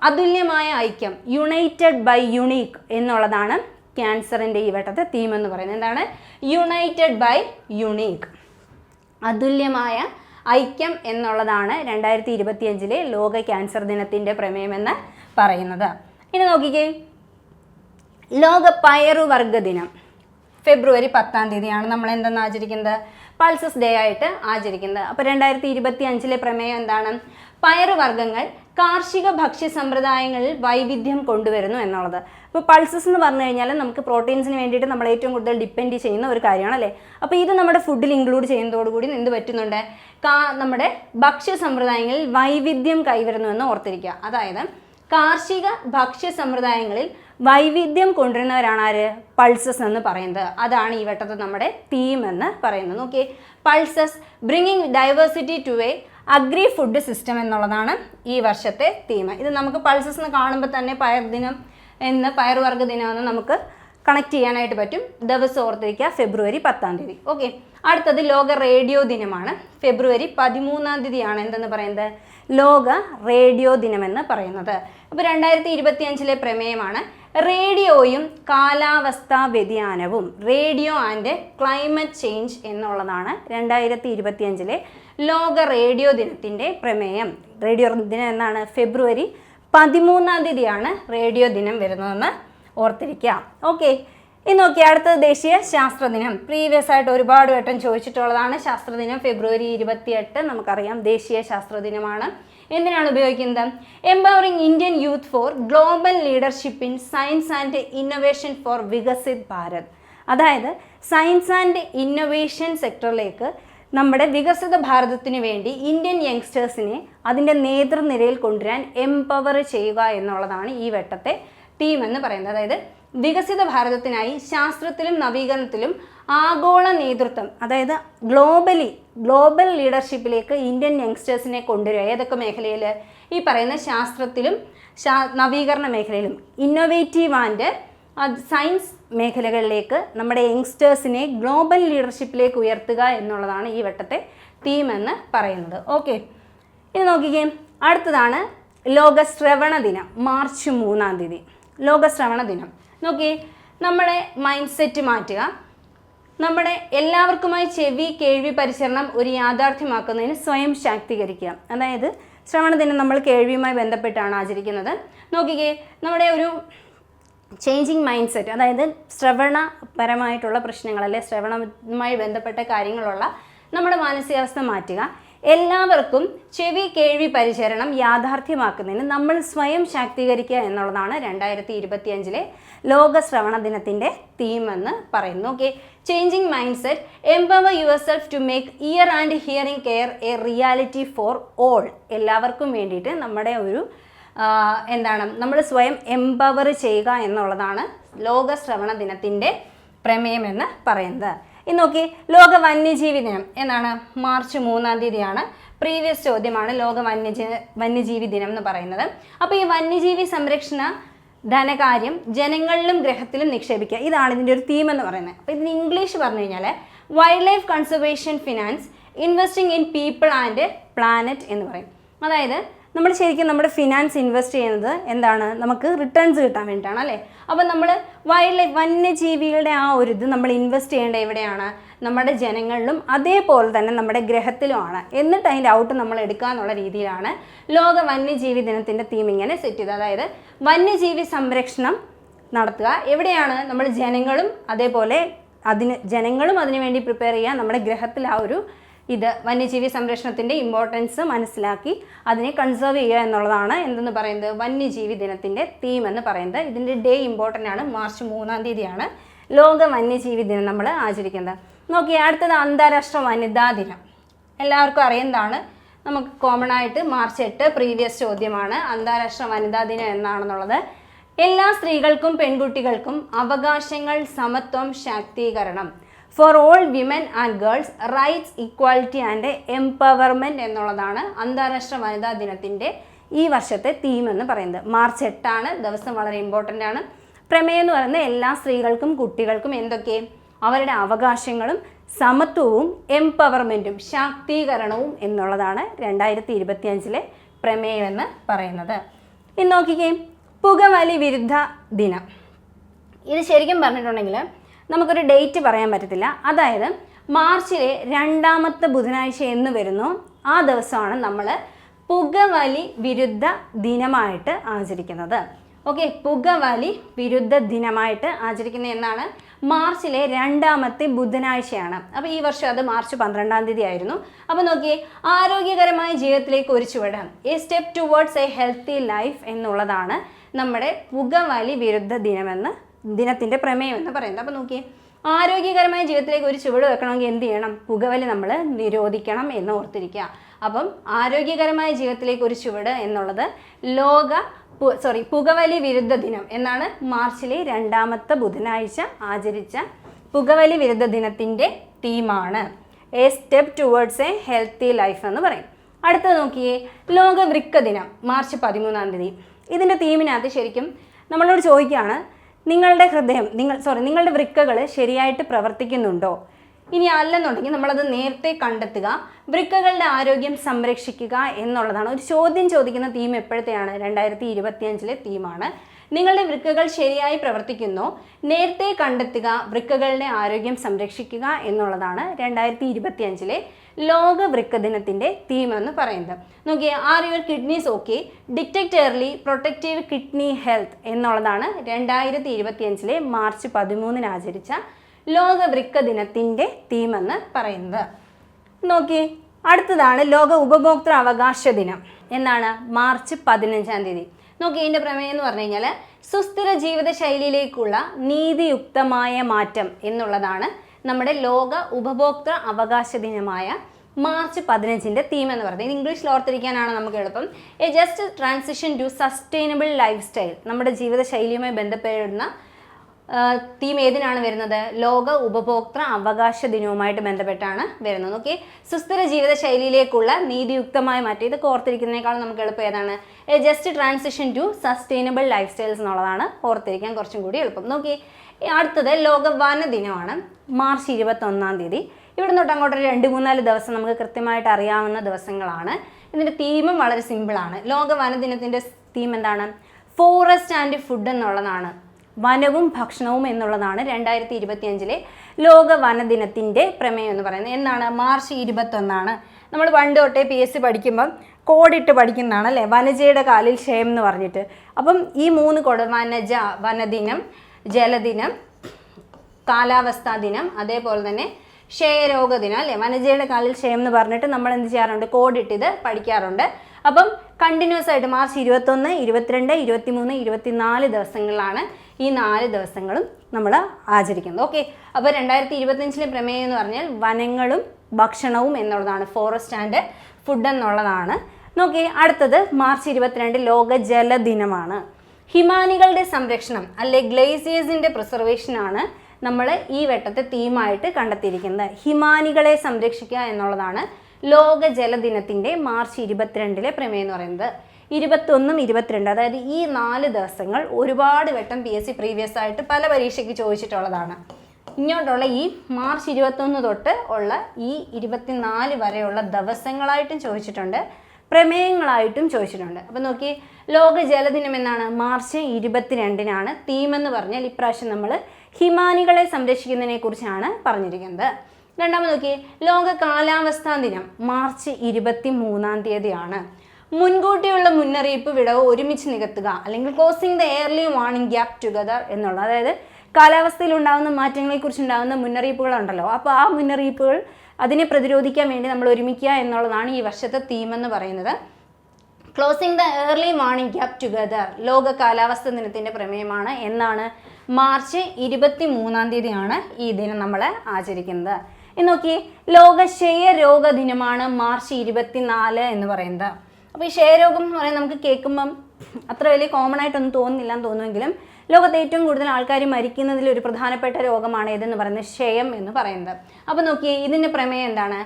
അതുല്യമായ ഐക്യം, യുണൈറ്റഡ് ബൈ യുണീക്ക് എന്നുള്ളതാണ് ക്യാൻസറിൻ്റെ ഈ വട്ടത്തെ തീം എന്ന് പറയുന്നത്. എന്താണ്, യുണൈറ്റഡ് ബൈ യുണീക്ക്, അതുല്യമായ ഐക്യം എന്നുള്ളതാണ് 2025 ലോക ക്യാൻസർ ദിനത്തിൻ്റെ പ്രമേയം എന്ന് പറയുന്നത്. ഇനി നോക്കിക്കേ, ലോക പയറുവർഗ ദിനം ഫെബ്രുവരി 10 നമ്മൾ എന്തെന്ന് ആചരിക്കുന്നത്, പൾസസ് ഡേ ആയിട്ട് ആചരിക്കുന്നത്. അപ്പോൾ 2025 പ്രമേയം എന്താണ്, പയറുവർഗ്ഗങ്ങൾ കാർഷിക ഭക്ഷ്യ സമ്പ്രദായങ്ങളിൽ വൈവിധ്യം കൊണ്ടുവരുന്നു എന്നുള്ളത്. ഇപ്പോൾ പൾസസ് എന്ന് പറഞ്ഞു കഴിഞ്ഞാൽ നമുക്ക് പ്രോട്ടീൻസിന് വേണ്ടിയിട്ട് നമ്മൾ ഏറ്റവും കൂടുതൽ ഡിപ്പെൻഡ് ചെയ്യുന്ന ഒരു കാര്യമാണ് അല്ലേ. അപ്പോൾ ഇത് നമ്മുടെ ഫുഡിൽ ഇൻക്ലൂഡ് ചെയ്യുന്നതോടുകൂടി എന്ത് പറ്റുന്നുണ്ട്, നമ്മുടെ ഭക്ഷ്യ സമ്പ്രദായങ്ങളിൽ വൈവിധ്യം കൈവരുന്നുവെന്ന് ഓർത്തിരിക്കുക. അതായത് കാർഷിക ഭക്ഷ്യ സമ്പ്രദായങ്ങളിൽ വൈവിധ്യം കൊണ്ടുവരുന്നവരാണ് ആര്, പൾസസ് എന്ന് പറയുന്നത്. അതാണ് ഈ വട്ടത്തെ നമ്മുടെ തീം എന്ന് പറയുന്നത്. നോക്കിയേ, pulses bringing diversity to a agri food system എന്നുള്ളതാണ് ഈ വർഷത്തെ തീം. ഇത് നമുക്ക് പൾസസ് എന്ന് കാണുമ്പോൾ തന്നെ പയറുവർഗ്ഗ ദിനം എന്ന് നമുക്ക് കണക്ട് ചെയ്യാനായിട്ട് പറ്റും. ദിവസം ഓർത്തിരിക്കുക, ഫെബ്രുവരി 10. ഓക്കെ, അടുത്തത് ലോക റേഡിയോ ദിനമാണ്. ഫെബ്രുവരി 13 എന്തെന്ന് പറയുന്നത്, ലോക റേഡിയോ ദിനമെന്ന് പറയുന്നത്. അപ്പോൾ 2025 പ്രമേയമാണ് റേഡിയോയും കാലാവസ്ഥാ വ്യതിയാനവും, റേഡിയോ ആൻഡ് ക്ലൈമറ്റ് ചേഞ്ച് എന്നുള്ളതാണ് 2025 ലോക റേഡിയോ ദിനത്തിൻ്റെ പ്രമേയം. റേഡിയോ ദിനം എന്നാണ്, ഫെബ്രുവരി 13 റേഡിയോ ദിനം വരുന്നതെന്ന് ഓർത്തിരിക്കുക. ഓക്കെ, ഇനി നോക്കി, അടുത്തത് ദേശീയ ശാസ്ത്രദിനം. പ്രീവിയസ് ആയിട്ട് ഒരുപാട് വട്ടം ചോദിച്ചിട്ടുള്ളതാണ് ശാസ്ത്രദിനം. ഫെബ്രുവരി 28 നമുക്കറിയാം ദേശീയ ശാസ്ത്രദിനമാണ്. എന്തിനാണ് ഉപയോഗിക്കുന്നത്, empowering Indian youth for global leadership in science and innovation for Viksit Bharat. അതായത് സയൻസ് ആൻഡ് ഇന്നൊവേഷൻ സെക്ടറിലേക്ക് നമ്മുടെ വികസിത ഭാരതത്തിന് വേണ്ടി ഇന്ത്യൻ യങ്സ്റ്റേഴ്സിനെ അതിൻ്റെ നേതൃനിരയിൽ കൊണ്ടുവരാൻ എംപവർ ചെയ്യുക എന്നുള്ളതാണ് ഈ വട്ടത്തെ തീം എന്ന് പറയുന്നത്. അതായത് വികസിത ഭാരതത്തിനായി ശാസ്ത്രത്തിലും നവീകരണത്തിലും ആഗോള നേതൃത്വം, അതായത് ഗ്ലോബൽ ലീഡർഷിപ്പിലേക്ക് ഇന്ത്യൻ യങ്സ്റ്റേഴ്സിനെ കൊണ്ടുവരിക. ഏതൊക്കെ മേഖലയിൽ? ഈ പറയുന്ന ശാസ്ത്രത്തിലും നവീകരണ മേഖലയിലും ഇന്നൊവേറ്റീവ് ആൻഡ് സയൻസ് മേഖലകളിലേക്ക് നമ്മുടെ യങ്സ്റ്റേഴ്സിനെ ഗ്ലോബൽ ലീഡർഷിപ്പിലേക്ക് ഉയർത്തുക എന്നുള്ളതാണ് ഈ വട്ടത്തെ തീം എന്ന് പറയുന്നത്. ഓക്കെ, ഇനി നോക്കിക്കേ, അടുത്തതാണ് ലോക ശ്രവണ ദിനം, മാർച്ച് 3 ലോക ശ്രവണ ദിനം. നോക്കിയേ, നമ്മുടെ മൈൻഡ് സെറ്റ് മാറ്റുക, നമ്മുടെ എല്ലാവർക്കുമായി ചെവി കേൾവി പരിചരണം ഒരു യാഥാർത്ഥ്യമാക്കുന്നതിന് സ്വയം ശാക്തീകരിക്കുക. അതായത് ശ്രവണ ദിനം നമ്മൾ കേൾവിയുമായി ബന്ധപ്പെട്ടാണ് ആചരിക്കുന്നത്. നോക്കിക്കേ, നമ്മുടെ ഒരു ചേഞ്ചിങ് മൈൻഡ് സെറ്റ്, അതായത് ശ്രവണപരമായിട്ടുള്ള പ്രശ്നങ്ങൾ അല്ലെ ശ്രവണവുമായി ബന്ധപ്പെട്ട കാര്യങ്ങളുള്ള നമ്മുടെ മാനസികാവസ്ഥ മാറ്റുക. എല്ലാവർക്കും ചെവി കേൾവി പരിചരണം യാഥാർത്ഥ്യമാക്കുന്നതിന് നമ്മൾ സ്വയം ശാക്തീകരിക്കുക എന്നുള്ളതാണ് 2025 ലോക ശ്രവണ ദിനത്തിൻ്റെ തീം എന്ന് പറയുന്നു. Okay, changing mindset, empower yourself to make ear and hearing care a reality for all. എല്ലാവർക്കും വേണ്ടിയിട്ട് നമ്മുടെ ഒരു നമ്മൾ സ്വയം എംപവർ ചെയ്യുക എന്നുള്ളതാണ് ലോക ശ്രവണ ദിനത്തിൻ്റെ പ്രമേയം എന്ന് പറയുന്നത്. ഇന്ന് നോക്കി, ലോക വന്യജീവി ദിനം എന്നാണ്, മാർച്ച് 3 പ്രീവിയസ് ചോദ്യമാണ് ലോക വന്യജീവി ദിനം എന്ന് പറയുന്നത്. അപ്പോൾ ഈ വന്യജീവി സംരക്ഷണ ധനകാര്യം ജനങ്ങളിലും ഗ്രഹത്തിലും നിക്ഷേപിക്കുക, ഇതാണ് ഇതിൻ്റെ ഒരു തീം എന്ന് പറയുന്നത്. അപ്പോൾ ഇതിന് ഇംഗ്ലീഷ് പറഞ്ഞു കഴിഞ്ഞാൽ wild life conservation finance investing in people and planet എന്ന് പറയും. അതായത് നമ്മൾ ശരിക്കും നമ്മുടെ ഫിനാൻസ് ഇൻവെസ്റ്റ് ചെയ്യുന്നത് എന്താണ്? നമുക്ക് റിട്ടേൺസ് കിട്ടാൻ വേണ്ടിയിട്ടാണ് അല്ലേ. അപ്പോൾ നമ്മൾ വൈൽഡ് ലൈഫ് വന്യജീവികളുടെ ആ ഒരു ഇത് നമ്മൾ ഇൻവെസ്റ്റ് ചെയ്യേണ്ട എവിടെയാണ്? നമ്മുടെ ജനങ്ങളിലും അതേപോലെ തന്നെ നമ്മുടെ ഗ്രഹത്തിലുമാണ്. എന്നിട്ട് അതിൻ്റെ ഔട്ട് നമ്മൾ എടുക്കുക എന്നുള്ള രീതിയിലാണ് ലോക വന്യജീവി ദിനത്തിൻ്റെ തീം ഇങ്ങനെ സെറ്റ് ചെയ്തത്. അതായത് വന്യജീവി സംരക്ഷണം നടത്തുക എവിടെയാണ്? നമ്മൾ ജനങ്ങളും അതേപോലെ ജനങ്ങളും അതിനു വേണ്ടി പ്രിപ്പയർ ചെയ്യുക. നമ്മുടെ ഗ്രഹത്തിൽ ആ ഒരു വന്യജീവി സംരക്ഷണത്തിൻ്റെ ഇമ്പോർട്ടൻസ് മനസ്സിലാക്കി അതിനെ കൺസേർവ് ചെയ്യുക എന്നുള്ളതാണ് എന്തെന്ന് പറയുന്നത്, വന്യജീവി ദിനത്തിൻ്റെ തീം എന്ന് പറയുന്നത്. ഇതിൻ്റെ ഡേ ഇമ്പോർട്ടൻ്റ് ആണ്, മാർച്ച് 3 ലോക വന്യജീവി ദിനം നമ്മൾ ആചരിക്കുന്നത്. നോക്കിയേ, അടുത്തത് അന്താരാഷ്ട്ര വനിതാ ദിനം. എല്ലാവർക്കും അറിയുന്നതാണ്, നമുക്ക് കോമൺ ആയിട്ട് മാർച്ച് 8 പ്രീവിയസ് ചോദ്യമാണ്. അന്താരാഷ്ട്ര വനിതാ ദിനം എന്നാണെന്നുള്ളത്. എല്ലാ സ്ത്രീകൾക്കും പെൺകുട്ടികൾക്കും അവകാശങ്ങൾ, സമത്വം, ശാക്തീകരണം, four all women and girls, rights, equality and empowerment എന്നുള്ളതാണ് അന്താരാഷ്ട്ര വനിതാ ദിനത്തിൻ്റെ ഈ വർഷത്തെ തീം എന്ന് പറയുന്നത്. മാർച്ച് 8 ദിവസം വളരെ ഇമ്പോർട്ടൻ്റ് ആണ്. പ്രമേയം എന്ന് പറയുന്നത് എല്ലാ സ്ത്രീകൾക്കും കുട്ടികൾക്കും എന്തൊക്കെ? അവരുടെ അവകാശങ്ങളും സമത്വവും എംപവർമെൻറ്റും ശാക്തീകരണവും എന്നുള്ളതാണ് 2025 പ്രമേയം എന്ന് പറയുന്നത്. ഇന്ന് നോക്കിക്കേ, പുകവലി വിരുദ്ധ ദിനം. ഇത് ശരിക്കും പറഞ്ഞിട്ടുണ്ടെങ്കിൽ നമുക്കൊരു ഡേറ്റ് പറയാൻ പറ്റത്തില്ല. അതായത് മാർച്ചിലെ 2ാമത്തെ ബുധനാഴ്ച എന്ന് വരുന്നു, ആ ദിവസമാണ് നമ്മൾ പുകവലി വിരുദ്ധ ദിനമായിട്ട് ആചരിക്കുന്നത്. ഓക്കെ, പുകവലി വിരുദ്ധ ദിനമായിട്ട് ആചരിക്കുന്ന എന്നാണ്, മാർച്ചിലെ 2ാമത്തെ ബുധനാഴ്ചയാണ്. അപ്പോൾ ഈ വർഷം അത് മാർച്ച് 12 ആയിരുന്നു. അപ്പോൾ നോക്കിയേ, ആരോഗ്യകരമായ ജീവിതത്തിലേക്ക് ഒരു ചുവട്, A step towards a healthy life എന്നുള്ളതാണ് നമ്മുടെ പുകവലി വിരുദ്ധ ദിനത്തിൻ്റെ പ്രമേയം എന്ന് പറയുന്നത്. അപ്പോൾ നോക്കിയേ, ആരോഗ്യകരമായ ജീവിതത്തിലേക്ക് ഒരു ചുവട് വെക്കണമെങ്കിൽ എന്ത് ചെയ്യണം? പുകവലി നമ്മൾ നിരോധിക്കണം എന്ന് ഓർത്തിരിക്കുക. അപ്പം ആരോഗ്യകരമായ ജീവിതത്തിലേക്ക് ഒരു ചുവട് എന്നുള്ളത് പുകവലി വിരുദ്ധ ദിനം എന്നാണ് മാർച്ചിലെ 2ാമത്തെ ബുധനാഴ്ച ആചരിച്ച പുകവലി വിരുദ്ധ ദിനത്തിൻ്റെ തീമാണ്. A step towards a healthy life എന്ന് പറയും. അടുത്തത് നോക്കിയേ, ലോക വൃക്ക ദിനം, മാർച്ച് 13. ഇതിൻ്റെ തീമിനകത്ത് ശരിക്കും നമ്മളോട് ചോദിക്കുകയാണ്, നിങ്ങളുടെ വൃക്കകൾ ശരിയായിട്ട് പ്രവർത്തിക്കുന്നുണ്ടോ? ഇനി അല്ലെന്നുണ്ടെങ്കിൽ നമ്മളത് നേരത്തെ കണ്ടെത്തുക, വൃക്കകളുടെ ആരോഗ്യം സംരക്ഷിക്കുക എന്നുള്ളതാണ്. ഒരു ചോദ്യം ചോദിക്കുന്ന തീം എപ്പോഴത്തെയാണ്? 2025 തീമാണ്. നിങ്ങളുടെ വൃക്കകൾ ശരിയായി പ്രവർത്തിക്കുന്നോ? നേരത്തെ കണ്ടെത്തുക, വൃക്കകളുടെ ആരോഗ്യം സംരക്ഷിക്കുക എന്നുള്ളതാണ് 2025 ലോക വൃക്ക ദിനത്തിൻ്റെ തീം എന്ന് പറയുന്നത്. നോക്കിയേ, are your kidneys okay, detect early, protective kidney health എന്നുള്ളതാണ് 2025 മാർച്ച് 13 ആചരിച്ച ലോക വൃക്ക ദിനത്തിൻ്റെ തീം എന്ന് പറയുന്നത്. നോക്കിയേ, അടുത്തതാണ് ലോക ഉപഭോക്തൃ അവകാശ ദിനം എന്നാണ്, മാർച്ച് 15. നോക്കി, ഇതിൻ്റെ പ്രമേയം എന്ന് പറഞ്ഞു കഴിഞ്ഞാൽ സുസ്ഥിര ജീവിതശൈലിയിലേക്കുള്ള നീതിയുക്തമായ മാറ്റം എന്നുള്ളതാണ് നമ്മുടെ ലോക ഉപഭോക്തൃ അവകാശ ദിനമായ മാർച്ച് 15 തീം എന്ന് പറയുന്നത്. ഇത് ഇംഗ്ലീഷിൽ ഓർത്തിരിക്കാനാണ് നമുക്ക് എളുപ്പം. A just transition to sustainable lifestyle. നമ്മുടെ ജീവിതശൈലിയുമായി ബന്ധപ്പെടുന്ന തീം ഏതിനാണ് വരുന്നത്? ലോക ഉപഭോക്തൃ അവകാശ ദിനവുമായിട്ട് ബന്ധപ്പെട്ടാണ് വരുന്നത്. ഓക്കെ, സുസ്ഥിര ജീവിതശൈലിയിലേക്കുള്ള നീതിയുക്തമായ മാറ്റം. ഇത് ഓർത്തിരിക്കുന്നതിനേക്കാളും നമുക്ക് എളുപ്പം ഏതാണ്? A just transition to sustainable lifestyles എന്നുള്ളതാണ് ഓർത്തിരിക്കാൻ കുറച്ചും കൂടി എളുപ്പം. നോക്കി, അടുത്തത് ലോക വന ദിനമാണ് മാർച്ച് 21. ഇവിടെ തൊട്ട് അങ്ങോട്ട് ഒരു 2-3-4 ദിവസം നമുക്ക് കൃത്യമായിട്ട് അറിയാവുന്ന ദിവസങ്ങളാണ്. ഇതിൻ്റെ തീമും വളരെ സിമ്പിളാണ്. ലോക വനദിനത്തിൻ്റെ തീം എന്താണ്? ഫോറസ്റ്റ് ആൻഡ് ഫുഡ് എന്നുള്ളതാണ്. വനവും ഭക്ഷണവും എന്നുള്ളതാണ് 2025 ലോക വനദിനത്തിൻ്റെ പ്രമേയം എന്ന് പറയുന്നത്. എന്നാണ്? മാർച്ച് 21. നമ്മൾ പണ്ട് തൊട്ടേ PSC പഠിക്കുമ്പം കോഡിട്ട് പഠിക്കുന്നതാണ് അല്ലേ? വനജയുടെ കാലിൽ ക്ഷയം എന്ന് പറഞ്ഞിട്ട്. അപ്പം ഈ 3 കോഡ്, വനജ, വനദിനം, ജലദിനം, കാലാവസ്ഥാ ദിനം, അതേപോലെ തന്നെ ക്ഷയരോഗ ദിനം അല്ലേ? വനജയുടെ കാലിൽ ക്ഷയം എന്ന് പറഞ്ഞിട്ട് നമ്മൾ എന്ത് ചെയ്യാറുണ്ട്? കോഡിട്ടിത് പഠിക്കാറുണ്ട്. അപ്പം കണ്ടിന്യൂസ് ആയിട്ട് മാർച്ച് 21, 22, 23, 24 ദിവസങ്ങളിലാണ് ഈ 4 ദിവസങ്ങളും നമ്മൾ ആചരിക്കുന്നത്. ഓക്കെ, അപ്പോൾ 2025 പ്രമേയം എന്ന് പറഞ്ഞാൽ വനങ്ങളും ഭക്ഷണവും എന്നുള്ളതാണ്. ഫോറസ്റ്റ് ആൻഡ് ഫുഡ് എന്നുള്ളതാണ്. നോക്കി, അടുത്തത് മാർച്ച് 22 ലോക ജലദിനമാണ്. ഹിമാനികളുടെ സംരക്ഷണം അല്ലെ ഗ്ലേസിയേഴ്സിൻ്റെ പ്രിസർവേഷനാണ് നമ്മൾ ഈ വട്ടത്തെ തീമായിട്ട് കണ്ടെത്തിയിരിക്കുന്നത്. ഹിമാനികളെ സംരക്ഷിക്കുക എന്നുള്ളതാണ് ലോക ജലദിനത്തിൻ്റെ മാർച്ച് 22 പ്രമേയം എന്ന് പറയുന്നത്. 21, 22 അതായത് ഈ 4 ദിവസങ്ങൾ ഒരുപാട് വട്ടം PSC പ്രീവിയസ് ആയിട്ട് പല പരീക്ഷയ്ക്ക് ചോദിച്ചിട്ടുള്ളതാണ്. ഇങ്ങോട്ടുള്ള ഈ മാർച്ച് 21 തൊട്ട് ഉള്ള ഈ 24 വരെയുള്ള ദിവസങ്ങളായിട്ടും ചോദിച്ചിട്ടുണ്ട്, പ്രമേയങ്ങളായിട്ടും ചോദിച്ചിട്ടുണ്ട്. അപ്പം നോക്കി, ലോക ജലദിനം എന്നാണ്? മാർച്ച് 22 തീം എന്ന് പറഞ്ഞാൽ ഇപ്രാവശ്യം നമ്മൾ ഹിമാനികളെ സംരക്ഷിക്കുന്നതിനെ കുറിച്ചാണ് പറഞ്ഞിരിക്കുന്നത്. രണ്ടാമത് നോക്കി, ലോക കാലാവസ്ഥാ ദിനം മാർച്ച് 23 മുൻകൂട്ടിയുള്ള മുന്നറിയിപ്പ് വിടവ് ഒരുമിച്ച് നികത്തുക അല്ലെങ്കിൽ closing the early warning gap together എന്നുള്ള, അതായത് കാലാവസ്ഥയിൽ ഉണ്ടാകുന്ന മാറ്റങ്ങളെക്കുറിച്ച് ഉണ്ടാകുന്ന മുന്നറിയിപ്പുകളുണ്ടല്ലോ, അപ്പോൾ ആ മുന്നറിയിപ്പുകൾ അതിനെ പ്രതിരോധിക്കാൻ വേണ്ടി നമ്മൾ ഒരുമിക്കുക എന്നുള്ളതാണ് ഈ വർഷത്തെ തീം എന്ന് പറയുന്നത്. Closing the early warning gap together ലോക കാലാവസ്ഥ ദിനത്തിൻ്റെ പ്രമേയമാണ്. എന്നാണ്? മാർച്ച് 23 ഈ ദിനം നമ്മൾ ആചരിക്കുന്നത്. ഇന്ന് നോക്കി, ലോക ക്ഷയരോഗ ദിനമാണ് മാർച്ച് 24 എന്ന് പറയുന്നത്. അപ്പോൾ ഈ ക്ഷയരോഗം എന്ന് പറയുന്നത് നമുക്ക് കേൾക്കുമ്പം അത്ര വലിയ കോമൺ ആയിട്ടൊന്നും തോന്നുന്നില്ലെന്ന് തോന്നുമെങ്കിലും ലോകത്ത് ഏറ്റവും കൂടുതൽ ആൾക്കാർ മരിക്കുന്നതിൽ ഒരു പ്രധാനപ്പെട്ട രോഗമാണ് ഏതെന്ന് പറയുന്നത്? ക്ഷയം എന്ന് പറയുന്നത്. അപ്പോൾ നോക്കിയേ, ഇതിൻ്റെ പ്രമേയം എന്താണ്?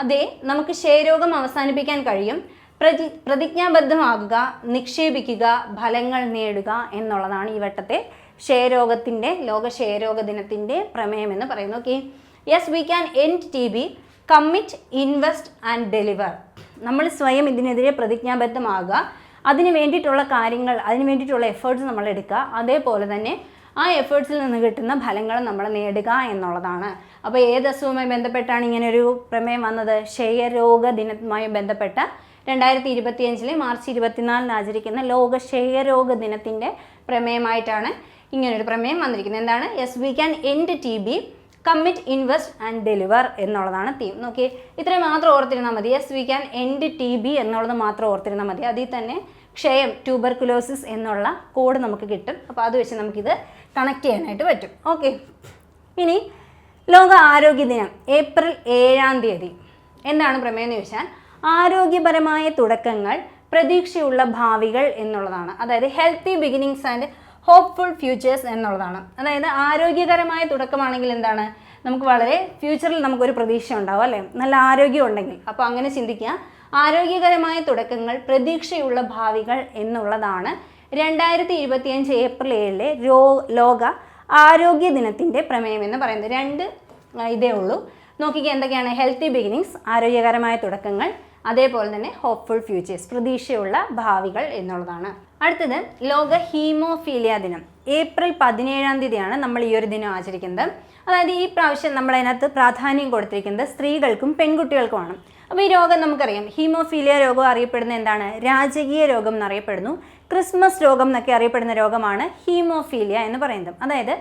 അതെ, നമുക്ക് ക്ഷയരോഗം അവസാനിപ്പിക്കാൻ കഴിയും. പ്രതിജ്ഞാബദ്ധമാകുക, നിക്ഷേപിക്കുക, ഫലങ്ങൾ നേടുക എന്നുള്ളതാണ് ഈ വട്ടത്തെ ക്ഷയരോഗത്തിൻ്റെ ലോക ക്ഷയരോഗ ദിനത്തിൻ്റെ പ്രമേയം എന്ന് പറയുന്നത്. Okay, yes we can end TB, commit, invest and deliver. നമ്മൾ സ്വയം ഇതിനെതിരെ പ്രതിജ്ഞാബദ്ധമാകുക, അതിന് വേണ്ടിയിട്ടുള്ള കാര്യങ്ങൾ, അതിന് വേണ്ടിയിട്ടുള്ള എഫേർട്സ് നമ്മൾ എടുക്കുക, അതേപോലെ തന്നെ ആ എഫേർട്സിൽ നിന്ന് കിട്ടുന്ന ഫലങ്ങൾ നമ്മൾ നേടുക എന്നുള്ളതാണ്. അപ്പോൾ ഏത് അസുഖവുമായി ബന്ധപ്പെട്ടാണ് ഇങ്ങനെ ഒരു പ്രമേയം വന്നത്? ക്ഷയരോഗ ദിനവുമായി ബന്ധപ്പെട്ട 2025 മാർച്ച് 24 ആചരിക്കുന്ന ലോക ക്ഷയരോഗ ദിനത്തിൻ്റെ പ്രമേയമായിട്ടാണ് ഇങ്ങനൊരു പ്രമേയം വന്നിരിക്കുന്നത്. എന്താണ്? Yes we can end TB, commit, invest and deliver എന്നുള്ളതാണ് തീം. നോക്കി, ഇത്രയും മാത്രം ഓർത്തിരുന്നാൽ മതി. Yes we can end TB എന്നുള്ളത് മാത്രം ഓർത്തിരുന്നാൽ മതി. അതിൽ തന്നെ ക്ഷയം, ട്യൂബർകുലോസിസ് എന്നുള്ള കോഡ് നമുക്ക് കിട്ടും. അപ്പോൾ അത് വെച്ച് നമുക്കിത് കണക്ട് ചെയ്യാനായിട്ട് പറ്റും. ഓക്കെ, ഇനി ലോക ആരോഗ്യ ദിനം ഏപ്രിൽ 7 എന്താണ് പ്രമേയം എന്ന് ചോദിച്ചാൽ, ആരോഗ്യപരമായ തുടക്കങ്ങൾ, പ്രതീക്ഷയുള്ള ഭാവികൾ എന്നുള്ളതാണ്. അതായത് healthy beginnings and hopeful futures എന്നുള്ളതാണ്. അതായത് ആരോഗ്യകരമായ തുടക്കമാണെങ്കിൽ എന്താണ്? നമുക്ക് വളരെ ഫ്യൂച്ചറിൽ നമുക്കൊരു പ്രതീക്ഷ ഉണ്ടാവും അല്ലേ? നല്ല ആരോഗ്യം ഉണ്ടെങ്കിൽ. അപ്പോൾ അങ്ങനെ ചിന്തിക്കുക. ആരോഗ്യകരമായ തുടക്കങ്ങൾ, പ്രതീക്ഷയുള്ള ഭാവികൾ എന്നുള്ളതാണ് 2025 ഏപ്രിൽ 7 ലോക ആരോഗ്യ ദിനത്തിൻ്റെ പ്രമേയം എന്ന് പറയുന്നത്. 2 ഇതേ ഉള്ളൂ. നോക്കിക്കുക, എന്തൊക്കെയാണ്? ഹെൽത്തി ബിഗിനിങ്സ്, ആരോഗ്യകരമായ തുടക്കങ്ങൾ, അതേപോലെ തന്നെ ഹോപ്പ്ഫുൾ ഫ്യൂച്ചേഴ്സ്, പ്രതീക്ഷയുള്ള ഭാവികൾ എന്നുള്ളതാണ്. അടുത്തത് ലോക ഹീമോഫീലിയ ദിനം ഏപ്രിൽ 17 നമ്മൾ ഈ ഒരു ദിനം ആചരിക്കുന്നത്. അതായത് ഈ പ്രാവശ്യം നമ്മൾ അതിനകത്ത് പ്രാധാന്യം കൊടുത്തിരിക്കുന്നത് സ്ത്രീകൾക്കും പെൺകുട്ടികൾക്കുമാണ്. അപ്പോൾ ഈ രോഗം നമുക്കറിയാം, ഹീമോഫീലിയ രോഗം അറിയപ്പെടുന്ന എന്താണ്? രാജകീയ രോഗം എന്നറിയപ്പെടുന്നു. ക്രിസ്മസ് രോഗം എന്നൊക്കെ അറിയപ്പെടുന്ന രോഗമാണ് ഹീമോഫീലിയ എന്ന് പറയുന്നത്. അതായത്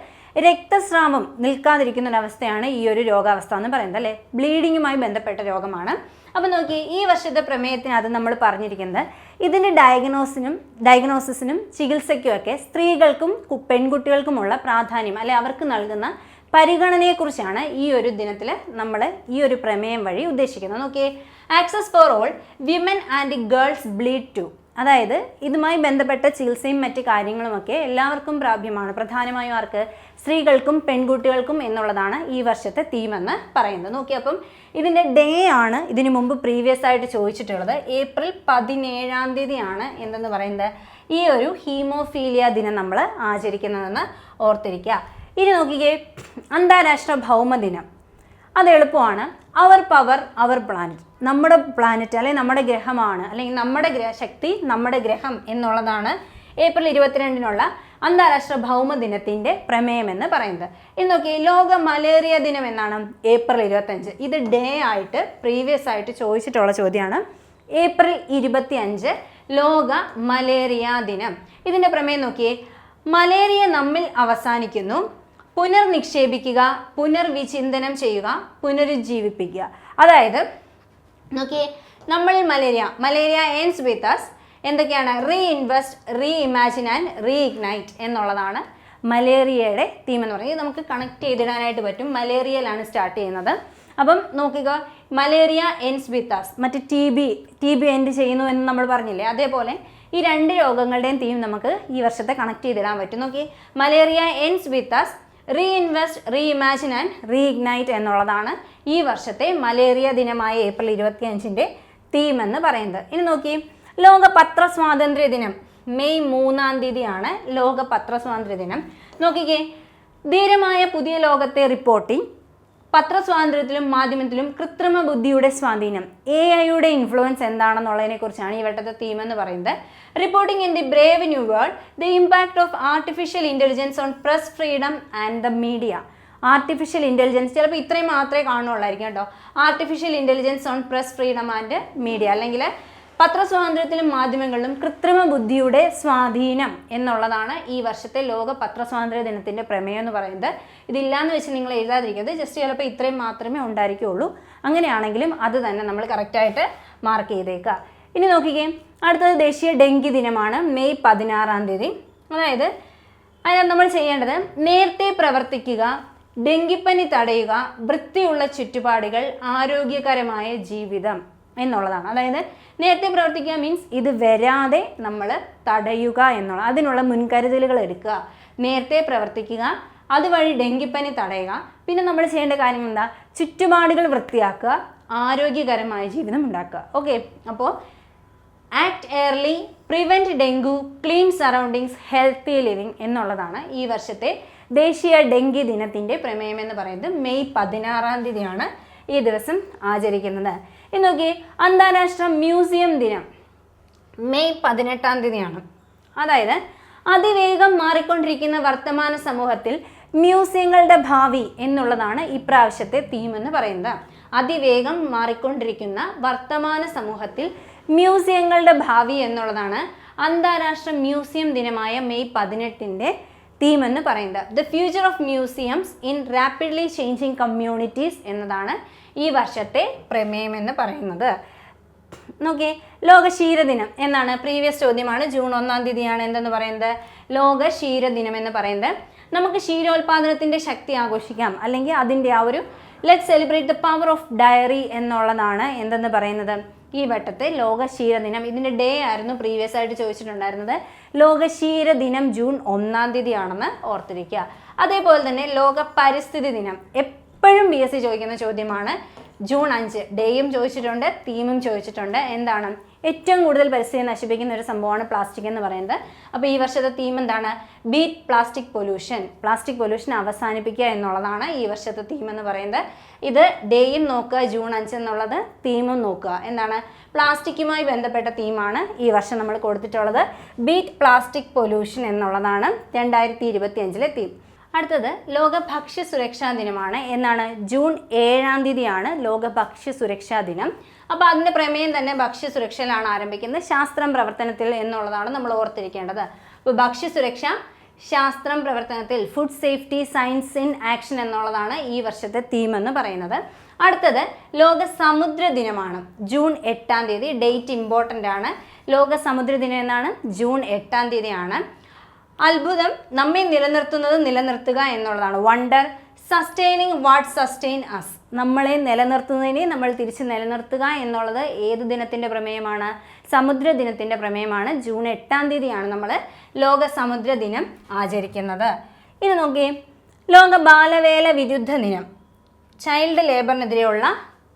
രക്തസ്രാവം നിൽക്കാതിരിക്കുന്ന ഒരവസ്ഥയാണ് ഈ ഒരു രോഗാവസ്ഥ എന്ന് പറയുന്നത് അല്ലേ? ബ്ലീഡിങ്ങുമായി ബന്ധപ്പെട്ട രോഗമാണ്. അപ്പോൾ നോക്കി, ഈ വർഷത്തെ പ്രമേയത്തിനകത്ത് നമ്മൾ പറഞ്ഞിരിക്കുന്നത് ഇതിൻ്റെ ഡയഗ്നോസിസിനും ചികിത്സയ്ക്കുമൊക്കെ സ്ത്രീകൾക്കും പെൺകുട്ടികൾക്കുമുള്ള പ്രാധാന്യം, അല്ലെ അവർക്ക് നൽകുന്ന പരിഗണനയെക്കുറിച്ചാണ് ഈ ഒരു ദിനത്തിൽ നമ്മൾ ഈ ഒരു പ്രമേയം വഴി ഉദ്ദേശിക്കുന്നത്. നോക്കിയേ, access for all women and girls bleed too. അതായത് ഇതുമായി ബന്ധപ്പെട്ട ചികിത്സയും മറ്റ് കാര്യങ്ങളുമൊക്കെ എല്ലാവർക്കും പ്രാപ്യമാണ്. പ്രധാനമായും ആർക്ക്? സ്ത്രീകൾക്കും പെൺകുട്ടികൾക്കും എന്നുള്ളതാണ് ഈ വർഷത്തെ തീം എന്ന് പറയുന്നത്. നോക്കി, അപ്പം ഇതിൻ്റെ ഡേ ആണ് ഇതിനു മുമ്പ് പ്രീവിയസ് ആയിട്ട് ചോദിച്ചിട്ടുള്ളത്. ഏപ്രിൽ 17 എന്തെന്ന് പറയുന്നത് ഈ ഒരു ഹീമോഫീലിയ ദിനം നമ്മൾ ആചരിക്കുന്നതെന്ന് ഓർത്തിരിക്കുക. ഇനി നോക്കിക്കേ, അന്താരാഷ്ട്ര ഭൗമദിനം. അത് എളുപ്പമാണ്. അവർ പവർ അവർ പ്ലാനറ്റ്. നമ്മുടെ പ്ലാനറ്റ് അല്ലെങ്കിൽ നമ്മുടെ ഗ്രഹമാണ്, അല്ലെങ്കിൽ നമ്മുടെ ഗ്രഹശക്തി നമ്മുടെ ഗ്രഹം എന്നുള്ളതാണ് ഏപ്രിൽ 22 അന്താരാഷ്ട്ര ഭൗമദിനത്തിൻ്റെ പ്രമേയം എന്ന് പറയുന്നത്. ഇന്ന് നോക്കി, ലോക മലേറിയ ദിനം എന്നാണ് ഏപ്രിൽ 25. ഇത് ഡേ ആയിട്ട് പ്രീവിയസ് ആയിട്ട് ചോദിച്ചിട്ടുള്ള ചോദ്യമാണ്. ഏപ്രിൽ 25 ലോക മലേറിയ ദിനം. ഇതിൻ്റെ പ്രമേയം നോക്കിയേ, മലേറിയ നമ്മിൽ അവസാനിക്കുന്നു, പുനർനിക്ഷേപിക്കുക, പുനർവിചിന്തനം ചെയ്യുക, പുനരുജ്ജീവിപ്പിക്കുക. അതായത് നോക്കിയേ, നമ്മൾ മലേറിയ എൻഡ്സ് വിത്ത് അസ് എന്തൊക്കെയാണ്? റീഇൻവെസ്റ്റ്, റീഇമാജിൻ ആൻഡ് റീഇഗ്നൈറ്റ് എന്നുള്ളതാണ് മലേറിയയുടെ തീം എന്ന് പറയുന്നത്. നമുക്ക് കണക്ട് ചെയ്തിടാനായിട്ട് പറ്റും. മലേറിയയിലാണ് സ്റ്റാർട്ട് ചെയ്യുന്നത്. അപ്പം നോക്കുക, മലേറിയ എൻഡ്സ് വിത്ത് അസ്, മറ്റ് ടി ബി എൻഡ് ചെയ്യുന്നു എന്ന് നമ്മൾ പറഞ്ഞില്ലേ, അതേപോലെ ഈ രണ്ട് രോഗങ്ങളുടെയും തീം നമുക്ക് ഈ വർഷത്തെ കണക്ട് ചെയ്തിടാൻ പറ്റും. നോക്കി, malaria ends with us, reinvest, reimagine and reignite എന്നുള്ളതാണ് ഈ വർഷത്തെ മലേറിയ ദിനമായ ഏപ്രിൽ 25 തീം എന്ന് പറയുന്നത്. ഇനി നോക്കി, ലോക പത്രസ്വാതന്ത്ര്യ ദിനം മെയ് 3 ലോക പത്രസ്വാതന്ത്ര്യ ദിനം. നോക്കിക്കേ, ധീരമായ പുതിയ ലോകത്തെ റിപ്പോർട്ടിംഗ്, പത്രസ്വാതന്ത്ര്യത്തിലും മാധ്യമത്തിലും കൃത്രിമ ബുദ്ധിയുടെ സ്വാധീനം, AI-യുടെ ഇൻഫ്ലുവൻസ് എന്താണെന്നുള്ളതിനെ കുറിച്ചാണ് ഈ വട്ടത്തെ തീം എന്ന് പറയുന്നത്. Reporting in the Brave new world, the impact of artificial intelligence on press freedom and the media. Artificial intelligence ചിലപ്പോൾ ഇത്രയും മാത്രമേ കാണുള്ളായിരിക്കും കേട്ടോ. Artificial intelligence on press freedom and media, അല്ലെങ്കിൽ പത്രസ്വാതന്ത്ര്യത്തിലും മാധ്യമങ്ങളിലും കൃത്രിമ ബുദ്ധിയുടെ സ്വാധീനം എന്നുള്ളതാണ് ഈ വർഷത്തെ ലോക പത്രസ്വാതന്ത്ര്യ ദിനത്തിൻ്റെ പ്രമേയം എന്ന് പറയുന്നത്. ഇതില്ലാന്ന് വെച്ച് നിങ്ങൾ എഴുതാതിരിക്കുന്നത്, ജസ്റ്റ് ചിലപ്പോൾ ഇത്രയും മാത്രമേ ഉണ്ടായിരിക്കുകയുള്ളൂ. അങ്ങനെയാണെങ്കിലും അത് തന്നെ നമ്മൾ കറക്റ്റായിട്ട് മാർക്ക് ചെയ്തേക്കുക. ഇനി നോക്കിക്കേ, അടുത്തത് ദേശീയ ഡെങ്കി ദിനമാണ് മെയ് 16. അതായത് അതിനകത്ത് നമ്മൾ ചെയ്യേണ്ടത് നേരത്തെ പ്രവർത്തിക്കുക, ഡെങ്കിപ്പനി തടയുക, വൃത്തിയുള്ള ചുറ്റുപാടുകൾ, ആരോഗ്യകരമായ ജീവിതം എന്നുള്ളതാണ്. അതായത് നേരത്തെ പ്രവർത്തിക്കുക മീൻസ് ഇത് വരാതെ നമ്മൾ തടയുക എന്നുള്ള, അതിനുള്ള മുൻകരുതലുകൾ എടുക്കുക. നേരത്തെ പ്രവർത്തിക്കുക, അതുവഴി ഡെങ്കിപ്പനി തടയുക. പിന്നെ നമ്മൾ ചെയ്യേണ്ട കാര്യം എന്താ? ചുറ്റുപാടുകൾ വൃത്തിയാക്കുക, ആരോഗ്യകരമായ ജീവിതം ഉണ്ടാക്കുക. ഓക്കെ, അപ്പോൾ act early, prevent dengue, clean surroundings, healthy living എന്നുള്ളതാണ് ഈ വർഷത്തെ ദേശീയ ഡെങ്കി ദിനത്തിൻ്റെ പ്രമേയം എന്ന് പറയുന്നത്. മെയ് 16 ഈ ദിവസം ആചരിക്കുന്നത്. ഇന്ന് നോക്കി, അന്താരാഷ്ട്ര മ്യൂസിയം ദിനം മെയ് 18. അതായത് അതിവേഗം മാറിക്കൊണ്ടിരിക്കുന്ന വർത്തമാന സമൂഹത്തിൽ മ്യൂസിയങ്ങളുടെ ഭാവി എന്നുള്ളതാണ് ഇപ്രാവശ്യത്തെ തീം എന്ന് പറയുന്നത്. അതിവേഗം മാറിക്കൊണ്ടിരിക്കുന്ന വർത്തമാന സമൂഹത്തിൽ മ്യൂസിയങ്ങളുടെ ഭാവി എന്നുള്ളതാണ് അന്താരാഷ്ട്ര മ്യൂസിയം ദിനമായ മെയ് 18 തീം എന്ന് പറയുന്നത്. The future of museums in rapidly changing communities എന്നതാണ് ഈ വർഷത്തെ പ്രമേയം എന്ന് പറയുന്നത്. നോക്കിയേ, ലോക ക്ഷീരദിനം എന്നാണ് പ്രീവിയസ് ചോദ്യമാണ്. ജൂൺ 1 എന്തെന്ന് പറയുന്നത്? ലോക ക്ഷീരദിനം എന്ന് പറയുന്നത്. നമുക്ക് ക്ഷീരോത്പാദനത്തിൻ്റെ ശക്തി ആഘോഷിക്കാം, അല്ലെങ്കിൽ അതിൻ്റെ ആ ഒരു let celebrate the power of diary എന്നുള്ളതാണ് എന്തെന്ന് പറയുന്നത് ഈ വട്ടത്തെ ലോക ക്ഷീരദിനം. ഇതിൻ്റെ ഡേ ആയിരുന്നു പ്രീവിയസ് ആയിട്ട് ചോദിച്ചിട്ടുണ്ടായിരുന്നത്. ലോക ക്ഷീരദിനം ജൂൺ 1 ഓർത്തിരിക്കുക. അതേപോലെ തന്നെ ലോക പരിസ്ഥിതി ദിനം എപ്പോഴും BSc ചോദിക്കുന്ന ചോദ്യമാണ്. ജൂൺ 5 ഡേയും ചോദിച്ചിട്ടുണ്ട്, തീമും ചോദിച്ചിട്ടുണ്ട്. എന്താണ്? ഏറ്റവും കൂടുതൽ പരിസ്ഥിതി നശിപ്പിക്കുന്ന ഒരു സംഭവമാണ് പ്ലാസ്റ്റിക് എന്ന് പറയുന്നത്. അപ്പോൾ ഈ വർഷത്തെ തീം എന്താണ്? Beat plastic pollution. Plastic pollution അവസാനിപ്പിക്കുക എന്നുള്ളതാണ് ഈ വർഷത്തെ തീം എന്ന് പറയുന്നത്. ഇത് ഡേയും നോക്കുക, ജൂൺ 5 എന്നുള്ളത് തീമും നോക്കുക. എന്താണ്? പ്ലാസ്റ്റിക്കുമായി ബന്ധപ്പെട്ട തീമാണ് ഈ വർഷം നമ്മൾ കൊടുത്തിട്ടുള്ളത്. ബീറ്റ് പ്ലാസ്റ്റിക് പൊല്യൂഷൻ എന്നുള്ളതാണ് 2025 തീം. അടുത്തത് ലോക ഭക്ഷ്യ സുരക്ഷാ ദിനമാണ്. എന്നാണ്? ജൂൺ 7 ലോക ഭക്ഷ്യ സുരക്ഷാ ദിനം. അപ്പോൾ അതിൻ്റെ പ്രമേയം തന്നെ ഭക്ഷ്യസുരക്ഷയിലാണ് ആരംഭിക്കുന്നത്. ശാസ്ത്രം പ്രവർത്തനത്തിൽ എന്നുള്ളതാണ് നമ്മൾ ഓർത്തിരിക്കേണ്ടത്. അപ്പോൾ ഭക്ഷ്യസുരക്ഷ ശാസ്ത്രം പ്രവർത്തനത്തിൽ, food safety science in action എന്നുള്ളതാണ് ഈ വർഷത്തെ തീം എന്ന് പറയുന്നത്. അടുത്തത് ലോക സമുദ്ര ദിനമാണ്. ജൂൺ 8. ഡേറ്റ് ഇമ്പോർട്ടൻ്റ് ആണ്. ലോക സമുദ്ര ദിനം എന്നാണ്? ജൂൺ 8 അത്ഭുതം നമ്മെ നിലനിർത്തുന്നത് നിലനിർത്തുക എന്നുള്ളതാണ്. Wonder sustaining what sustain us, നമ്മളെ നിലനിർത്തുന്നതിനെ നമ്മൾ തിരിച്ച് നിലനിർത്തുക എന്നുള്ളത് ഏത് ദിനത്തിൻ്റെ പ്രമേയമാണ്? സമുദ്ര ദിനത്തിൻ്റെ പ്രമേയമാണ്. ജൂൺ 8-ാം തീയതിയാണ് നമ്മൾ ലോക സമുദ്ര ദിനം ആചരിക്കുന്നത്. ഇനി നോക്കിയേ, ലോക ബാലവേല വിരുദ്ധ ദിനം, ചൈൽഡ് ലേബറിനെതിരെയുള്ള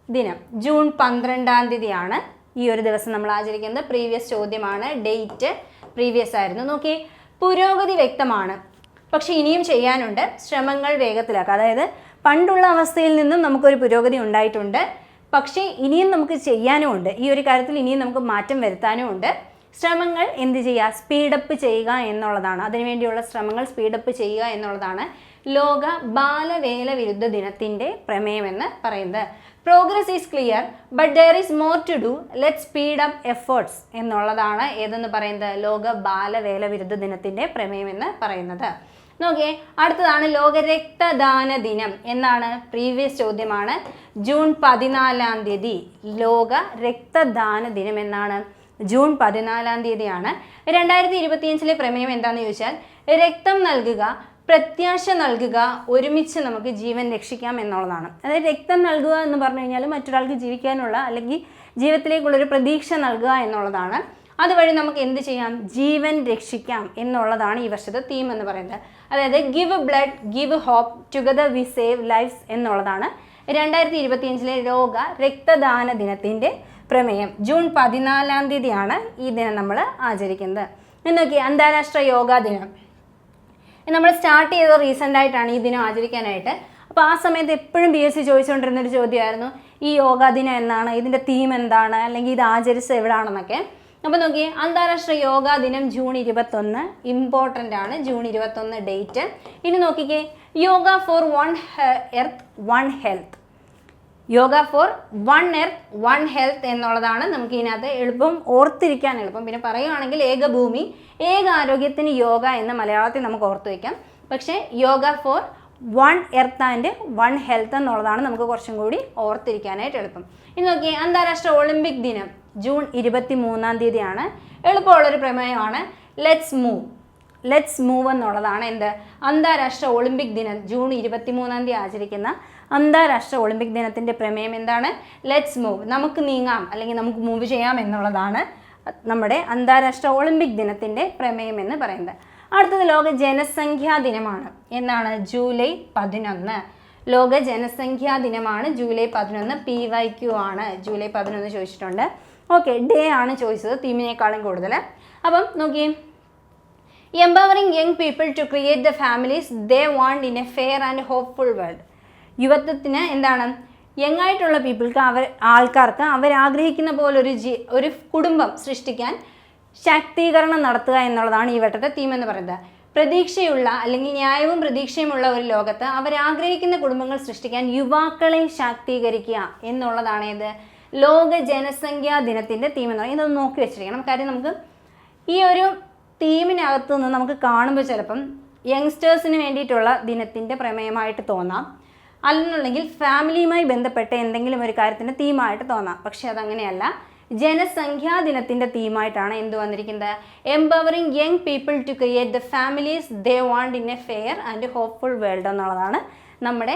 ദിനം ജൂൺ 12-ാം തീയതിയാണ് ഈ ഒരു ദിവസം നമ്മൾ ആചരിക്കുന്നത്. പ്രീവിയസ് ചോദ്യമാണ്, ഡേറ്റ് പ്രീവിയസ് ആയിരുന്നു. നോക്കിയേ, പുരോഗതി വ്യക്തമാണ്, പക്ഷെ ഇനിയും ചെയ്യാനുണ്ട്. ശ്രമങ്ങൾ വേഗത്തിലാക്കുക. അതായത് പണ്ടുള്ള അവസ്ഥയിൽ നിന്നും നമുക്കൊരു പുരോഗതി ഉണ്ടായിട്ടുണ്ട്, പക്ഷേ ഇനിയും നമുക്ക് ചെയ്യാനും ഉണ്ട്. ഈ ഒരു കാര്യത്തിൽ ഇനിയും നമുക്ക് മാറ്റം വരുത്താനും ഉണ്ട്. ശ്രമങ്ങൾ എന്ത് ചെയ്യുക? സ്പീഡപ്പ് ചെയ്യുക എന്നുള്ളതാണ്. അതിനുവേണ്ടിയുള്ള ശ്രമങ്ങൾ സ്പീഡപ്പ് ചെയ്യുക എന്നുള്ളതാണ് ലോക ബാലവേല വിരുദ്ധ ദിനത്തിൻ്റെ പ്രമേയമെന്ന് പറയുന്നത്. Progress is clear but there is more to do, let speed up efforts എന്നുള്ളതാണ് ഏതെന്ന് പറയുന്നത്? ലോക ബാലവേല വിരുദ്ധ ദിനത്തിൻ്റെ പ്രമേയമെന്ന് പറയുന്നത്. നോക്കിയേ, അടുത്തതാണ് ലോക രക്തദാന ദിനം. എന്നാണ്? പ്രീവിയസ് ചോദ്യമാണ്. ജൂൺ 14-ാം തീയതി ലോക രക്തദാന ദിനം എന്നാണ്? ജൂൺ 14-ാം തീയതിയാണ്. 2025-ലെ പ്രമേയം എന്താണെന്ന് ചോദിച്ചാൽ, രക്തം നൽകുക, പ്രത്യാശ നൽകുക, ഒരുമിച്ച് നമുക്ക് ജീവൻ രക്ഷിക്കാം എന്നുള്ളതാണ്. അതായത് രക്തം നൽകുക എന്ന് പറഞ്ഞു കഴിഞ്ഞാൽ മറ്റൊരാൾക്ക് ജീവിക്കാനുള്ള അല്ലെങ്കിൽ ജീവിതത്തിലേക്കുള്ളൊരു പ്രതീക്ഷ നൽകുക എന്നുള്ളതാണ്. അതുവഴി നമുക്ക് എന്ത് ചെയ്യാം? ജീവൻ രക്ഷിക്കാം എന്നുള്ളതാണ് ഈ വർഷത്തെ തീം എന്ന് പറയുന്നത്. അതായത് give blood, give hope, together we save lives എന്നുള്ളതാണ് 2025-ലെ ലോക രക്തദാന ദിനത്തിൻ്റെ പ്രമേയം. ജൂൺ 14-ാം തീയതിയാണ് ഈ ദിനം നമ്മൾ ആചരിക്കുന്നത്. എന്നൊക്കെ അന്താരാഷ്ട്ര യോഗാ ദിനം നമ്മൾ സ്റ്റാർട്ട് ചെയ്തത് റീസെൻ്റ് ആയിട്ടാണ് ഈ ദിനം ആചരിക്കാനായിട്ട്. അപ്പോൾ ആ സമയത്ത് എപ്പോഴും PSC ചോദിച്ചുകൊണ്ടിരുന്നൊരു ചോദ്യമായിരുന്നു, ഈ യോഗാ ദിനം എന്നാണ്, ഇതിൻ്റെ തീം എന്താണ്, അല്ലെങ്കിൽ ഇത് ആചരിച്ചത് എവിടാണെന്നൊക്കെ. അപ്പോൾ നോക്കിയേ, അന്താരാഷ്ട്ര യോഗാ ദിനം ജൂൺ 21 ഇമ്പോർട്ടൻ്റ് ആണ്. June 21 date. ഇനി നോക്കിക്കേ, yoga for one earth one health. Yoga for one earth one health എന്നുള്ളതാണ് നമുക്ക് ഇതിനകത്ത് എളുപ്പം ഓർത്തിരിക്കാൻ എളുപ്പം. പിന്നെ പറയുകയാണെങ്കിൽ ഏകഭൂമി ഏക ആരോഗ്യത്തിന് യോഗ എന്ന് മലയാളത്തിൽ നമുക്ക് ഓർത്ത് വയ്ക്കാം. പക്ഷേ yoga for one earth and one health എന്നുള്ളതാണ് നമുക്ക് കുറച്ചും കൂടി ഓർത്തിരിക്കാനായിട്ട് എളുപ്പം. ഇനി നോക്കിയേ, അന്താരാഷ്ട്ര ഒളിമ്പിക് ദിനം ജൂൺ 23-ാം തീയതിയാണ്. എളുപ്പമുള്ളൊരു പ്രമേയമാണ്. Let's move. ലെറ്റ്സ് മൂവ് എന്നുള്ളതാണ് എന്ത്? അന്താരാഷ്ട്ര ഒളിമ്പിക് ദിനം. ജൂൺ 23-ാം തീയതി ആചരിക്കുന്ന അന്താരാഷ്ട്ര ഒളിമ്പിക് ദിനത്തിൻ്റെ പ്രമേയം എന്താണ്? Let's move. നമുക്ക് നീങ്ങാം അല്ലെങ്കിൽ നമുക്ക് മൂവ് ചെയ്യാം എന്നുള്ളതാണ് നമ്മുടെ അന്താരാഷ്ട്ര ഒളിമ്പിക് ദിനത്തിൻ്റെ പ്രമേയം എന്ന് പറയുന്നത്. അടുത്തത് ലോക ജനസംഖ്യാ ദിനമാണ്. എന്നാണ്? ജൂലൈ 11. ലോക ജനസംഖ്യാ ദിനമാണ് ജൂലൈ 11. PYQ ആണ്. ജൂലൈ 11 ചോദിച്ചിട്ടുണ്ട്. ഓക്കെ, ഡേ ആണ് ചോദിച്ചത്, തീമിനേക്കാളും കൂടുതൽ. അപ്പം നോക്കിയേ, empowering young people to create the families they want in a fair and hopeful world. യുവത്വത്തിന് എന്താണ്? യങ് ആയിട്ടുള്ള പീപ്പിൾക്ക് ആൾക്കാർക്ക് അവരാഗ്രഹിക്കുന്ന പോലെ ഒരു കുടുംബം സൃഷ്ടിക്കാൻ ശാക്തീകരണം നടത്തുക എന്നുള്ളതാണ് ഈ വട്ടത്തെ തീം എന്ന് പറയുന്നത്. പ്രതീക്ഷയുള്ള അല്ലെങ്കിൽ ന്യായവും പ്രതീക്ഷയുമുള്ള ഒരു ലോകത്ത് അവരാഗ്രഹിക്കുന്ന കുടുംബങ്ങൾ സൃഷ്ടിക്കാൻ യുവാക്കളെ ശാക്തീകരിക്കുക എന്നുള്ളതാണ് ഏത്? ലോക ജനസംഖ്യാ ദിനത്തിൻ്റെ തീം എന്ന് പറയുന്നത്. ഇതൊന്ന് നോക്കി വെച്ചിരിക്കണം. കാര്യം നമുക്ക് ഈ ഒരു തീമിനകത്തു നിന്ന് നമുക്ക് കാണുമ്പോൾ ചിലപ്പം യങ്സ്റ്റേഴ്സിന് വേണ്ടിയിട്ടുള്ള ദിനത്തിൻ്റെ പ്രമേയമായിട്ട് തോന്നാം, അല്ലെന്നുണ്ടെങ്കിൽ ഫാമിലിയുമായി ബന്ധപ്പെട്ട എന്തെങ്കിലും ഒരു കാര്യത്തിൻ്റെ തീമായിട്ട് തോന്നാം. പക്ഷെ അതങ്ങനെയല്ല. ജനസംഖ്യാ ദിനത്തിൻ്റെ തീമായിട്ടാണ് എന്ത് വന്നിരിക്കുന്നത്? Empowering young people to create the families they want in a fair and hopeful world എന്നുള്ളതാണ് നമ്മുടെ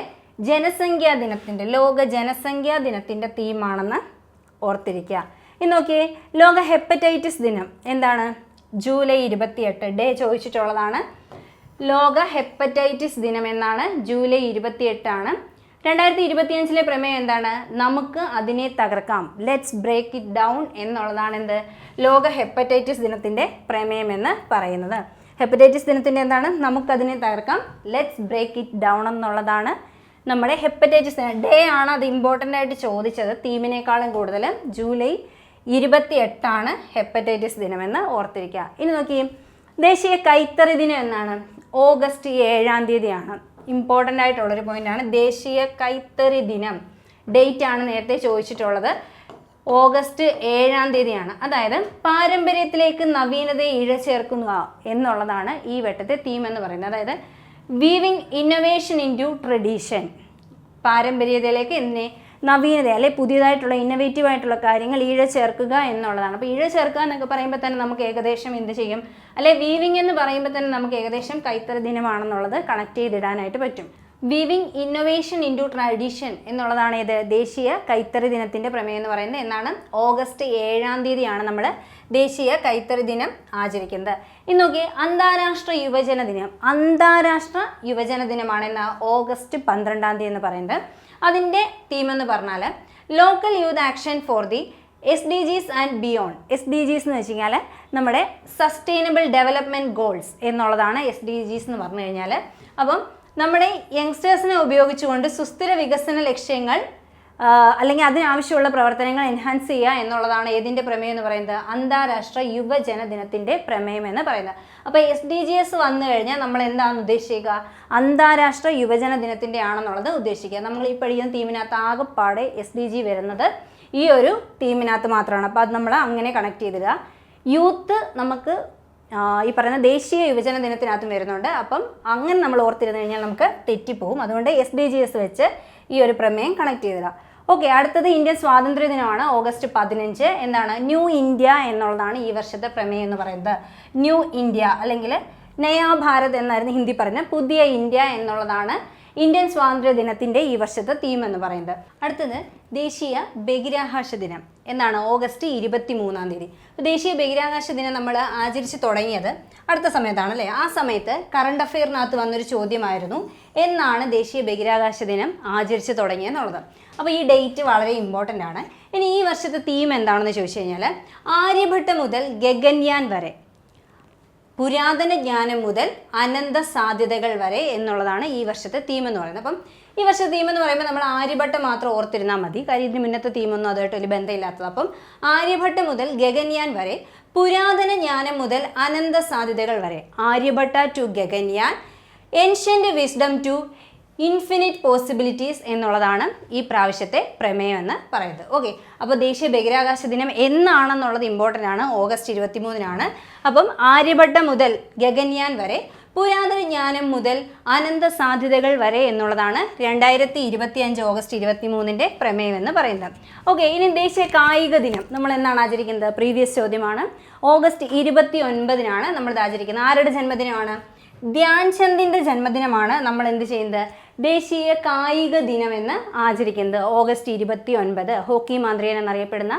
ജനസംഖ്യാ ദിനത്തിൻ്റെ, ലോക ജനസംഖ്യാ ദിനത്തിൻ്റെ തീമാണെന്ന് ഓർത്തിരിക്കുക. ഇനി നോക്കിയേ, ലോക ഹെപ്പറ്റൈറ്റിസ് ദിനം എന്താണ്? ജൂലൈ 28. ഡേ ചോദിച്ചിട്ടുള്ളതാണ്. ലോക ഹെപ്പറ്റൈറ്റിസ് ദിനം എന്നാണ്? ജൂലൈ 28 ആണ്. 2025-ലെ പ്രമേയം എന്താണ്? നമുക്ക് അതിനെ തകർക്കാം, ലെറ്റ്സ് ബ്രേക്ക് ഇറ്റ് ഡൗൺ എന്നുള്ളതാണ് എന്ത്? ലോക ഹെപ്പറ്റൈറ്റിസ് ദിനത്തിൻ്റെ പ്രമേയം എന്ന് പറയുന്നത്. ഹെപ്പറ്റൈറ്റിസ് ദിനത്തിൻ്റെ എന്താണ്? നമുക്കതിനെ തകർക്കാം, ലെറ്റ്സ് ബ്രേക്ക് ഇറ്റ് ഡൗൺ എന്നുള്ളതാണ് നമ്മുടെ ഹെപ്പറ്റൈറ്റിസ് ദിനം. ഡേ ആണ് അത് ഇമ്പോർട്ടൻ്റ് ആയിട്ട് ചോദിച്ചത്, തീമിനേക്കാളും കൂടുതൽ. ജൂലൈ 28 ആണ് ഹെപ്പറ്റൈറ്റിസ് ദിനമെന്ന് ഓർത്തിരിക്കുക. ഇനി നോക്കിയേ, ദേശീയ കൈത്തറി ദിനം എന്നാണ്? ഓഗസ്റ്റ് 7-ാം തീയതിയാണ്. ഇമ്പോർട്ടൻ്റ് ആയിട്ടുള്ളൊരു പോയിൻ്റാണ്. ദേശീയ കൈത്തറി ദിനം ഡേറ്റ് ആണ് നേരത്തെ ചോദിച്ചിട്ടുള്ളത്. ഓഗസ്റ്റ് 7-ാം തീയതിയാണ്. അതായത് പാരമ്പര്യത്തിലേക്ക് നവീനതയെ ഇഴചേർക്കുക എന്നുള്ളതാണ് ഈ വട്ടത്തെ തീം എന്ന് പറയുന്നത്. അതായത് weaving innovation into tradition. പാരമ്പര്യത്തിലേക്ക് എന്തിനെ? നവീനത അല്ലെ പുതിയതായിട്ടുള്ള ഇന്നൊവേറ്റീവ് ആയിട്ടുള്ള കാര്യങ്ങൾ ഇഴചേർക്കുക എന്നുള്ളതാണ്. അപ്പോൾ ഇഴചേർക്കുക എന്നൊക്കെ പറയുമ്പോൾ തന്നെ നമുക്ക് ഏകദേശം എന്ത് ചെയ്യും? അല്ലെ വീവിങ് എന്ന് പറയുമ്പോൾ തന്നെ നമുക്ക് ഏകദേശം കൈത്തറി ദിനമാണെന്നുള്ളത് കണക്ട് ചെയ്തിടാനായിട്ട് പറ്റും. വിവിങ് ഇന്നൊവേഷൻ ഇൻറ്റു ട്രഡീഷൻ എന്നുള്ളതാണ് ഇത് ദേശീയ കൈത്തറി ദിനത്തിൻ്റെ പ്രമേയം എന്ന് പറയുന്നത്. എന്നാണ് ഓഗസ്റ്റ് 7-ാം തീയതിയാണ് നമ്മൾ ദേശീയ കൈത്തറി ദിനം ആചരിക്കുന്നത്. ഇന്ന് നോക്കി, അന്താരാഷ്ട്ര യുവജന ദിനം. അന്താരാഷ്ട്ര യുവജന ദിനമാണ് ഇന്ന് ഓഗസ്റ്റ് 12-ാം തീയതി എന്ന് പറയുന്നത്. അതിൻ്റെ തീം എന്ന് പറഞ്ഞാൽ local youth action for the SDGs and beyond. SDGs എന്ന് വെച്ച് കഴിഞ്ഞാൽ നമ്മുടെ സസ്റ്റൈനബിൾ ഡെവലപ്മെൻറ്റ് ഗോൾസ് എന്നുള്ളതാണ് SDGs എന്ന് പറഞ്ഞു കഴിഞ്ഞാൽ. അപ്പം നമ്മുടെ യങ്സ്റ്റേഴ്സിനെ ഉപയോഗിച്ചുകൊണ്ട് സുസ്ഥിര വികസന ലക്ഷ്യങ്ങൾ അല്ലെങ്കിൽ അതിനാവശ്യമുള്ള പ്രവർത്തനങ്ങൾ എൻഹാൻസ് ചെയ്യുക എന്നുള്ളതാണ് ഏതിൻ്റെ പ്രമേയം എന്ന് പറയുന്നത്? അന്താരാഷ്ട്ര യുവജന ദിനത്തിൻ്റെ പ്രമേയം എന്ന് പറയുന്നത്. അപ്പോൾ SDGs വന്നു കഴിഞ്ഞാൽ നമ്മൾ എന്താണ് ഉദ്ദേശിക്കുക? അന്താരാഷ്ട്ര യുവജന ദിനത്തിൻ്റെ ആണെന്നുള്ളത് ഉദ്ദേശിക്കുക. നമ്മൾ ഈ പഠിക്കുന്ന തീമിനകത്ത് ആകെപ്പാടെ SDG വരുന്നത് ഈ ഒരു തീമിനകത്ത് മാത്രമാണ്. അപ്പോൾ അത് നമ്മൾ അങ്ങനെ കണക്ട് ചെയ്തിടുക. യൂത്ത് നമുക്ക് ഈ പറയുന്ന ദേശീയ യുവജന ദിനത്തിനകത്തും വരുന്നുണ്ട്. അപ്പം അങ്ങനെ നമ്മൾ ഓർത്തിരുന്നു കഴിഞ്ഞാൽ നമുക്ക് തെറ്റിപ്പോവും. അതുകൊണ്ട് SDGs വെച്ച് ഈ ഒരു പ്രമേയം കണക്ട് ചെയ്തിടുക. ഓക്കെ, അടുത്തത് ഇന്ത്യൻ സ്വാതന്ത്ര്യ ദിനമാണ് ഓഗസ്റ്റ് 15. എന്താണ്? ന്യൂ ഇന്ത്യ എന്നുള്ളതാണ് ഈ വർഷത്തെ പ്രമേയം എന്ന് പറയുന്നത്. ന്യൂ ഇന്ത്യ അല്ലെങ്കിൽ നയാ ഭാരത് എന്നായിരുന്നു ഹിന്ദി പറഞ്ഞ പുതിയ ഇന്ത്യ എന്നുള്ളതാണ് ഇന്ത്യൻ സ്വാതന്ത്ര്യ ദിനത്തിൻ്റെ ഈ വർഷത്തെ തീം എന്ന് പറയുന്നത്. അടുത്തത് ദേശീയ ബഹിരാകാശ ദിനം. എന്നാണ്? ഓഗസ്റ്റ് 23-ാം തീയതി. ദേശീയ ബഹിരാകാശ ദിനം നമ്മൾ ആചരിച്ച് തുടങ്ങിയത് അടുത്ത സമയത്താണല്ലേ. ആ സമയത്ത് കറണ്ട് അഫെയറിനകത്ത് വന്നൊരു ചോദ്യമായിരുന്നു, എന്നാണ് ദേശീയ ബഹിരാകാശ ദിനം ആചരിച്ച് തുടങ്ങിയെന്നുള്ളത്. അപ്പോൾ ഈ ഡേറ്റ് വളരെ ഇമ്പോർട്ടൻ്റ് ആണ്. ഇനി ഈ വർഷത്തെ തീം എന്താണെന്ന് ചോദിച്ചു കഴിഞ്ഞാൽ ആര്യഭട്ട മുതൽ ഗഗൻയാൻ വരെ, പുരാതന ജ്ഞാനം മുതൽ അനന്ത സാധ്യതകൾ വരെ എന്നുള്ളതാണ് ഈ വർഷത്തെ തീം എന്ന് പറയുന്നത്. അപ്പം ഈ വർഷത്തെ തീം എന്ന് പറയുമ്പോൾ നമ്മൾ ആര്യഭട്ട മാത്രം ഓർത്തിരുന്നാൽ മതി. കാര്യം ഇതിന് മുന്നത്തെ തീമൊന്നും അതുമായിട്ട് വലിയ ബന്ധമില്ലാത്തത്. അപ്പം ആര്യഭട്ട മുതൽ ഗഗൻയാൻ വരെ, പുരാതന ജ്ഞാനം മുതൽ അനന്ത സാധ്യതകൾ വരെ, Aryabhata to Gaganyaan, ancient wisdom to infinite possibilities എന്നുള്ളതാണ് ഈ പ്രാവശ്യത്തെ പ്രമേയം എന്ന് പറയുന്നത്. ഓക്കെ, അപ്പോൾ ദേശീയ ബഹിരാകാശ ദിനം എന്നാണെന്നുള്ളത് ഇമ്പോർട്ടൻ്റ് ആണ്. ഓഗസ്റ്റ് 23-നാണ്. അപ്പം ആര്യഭട്ട മുതൽ ഗഗൻയാൻ വരെ, പുരാതന ജ്ഞാനം മുതൽ അനന്ത സാധ്യതകൾ വരെ എന്നുള്ളതാണ് 2025 ഓഗസ്റ്റ് 23-ൻ്റെ പ്രമേയം എന്ന് പറയുന്നത്. ഓക്കെ, ഇനി ദേശീയ കായിക ദിനം നമ്മൾ എന്നാണ് ആചരിക്കുന്നത്? പ്രീവിയസ് ചോദ്യമാണ്. ഓഗസ്റ്റ് 29-നാണ് നമ്മളിത് ആചരിക്കുന്നത്. ആരുടെ ജന്മദിനമാണ്? ധ്യാൻ ചന്ദിൻ്റെ ജന്മദിനമാണ് നമ്മൾ എന്ത് ചെയ്യുന്നത്? ദേശീയ കായിക ദിനമെന്ന് ആചരിക്കുന്നത്. ഓഗസ്റ്റ് 29 ഹോക്കി മാന്ത്രികൻ എന്നറിയപ്പെടുന്ന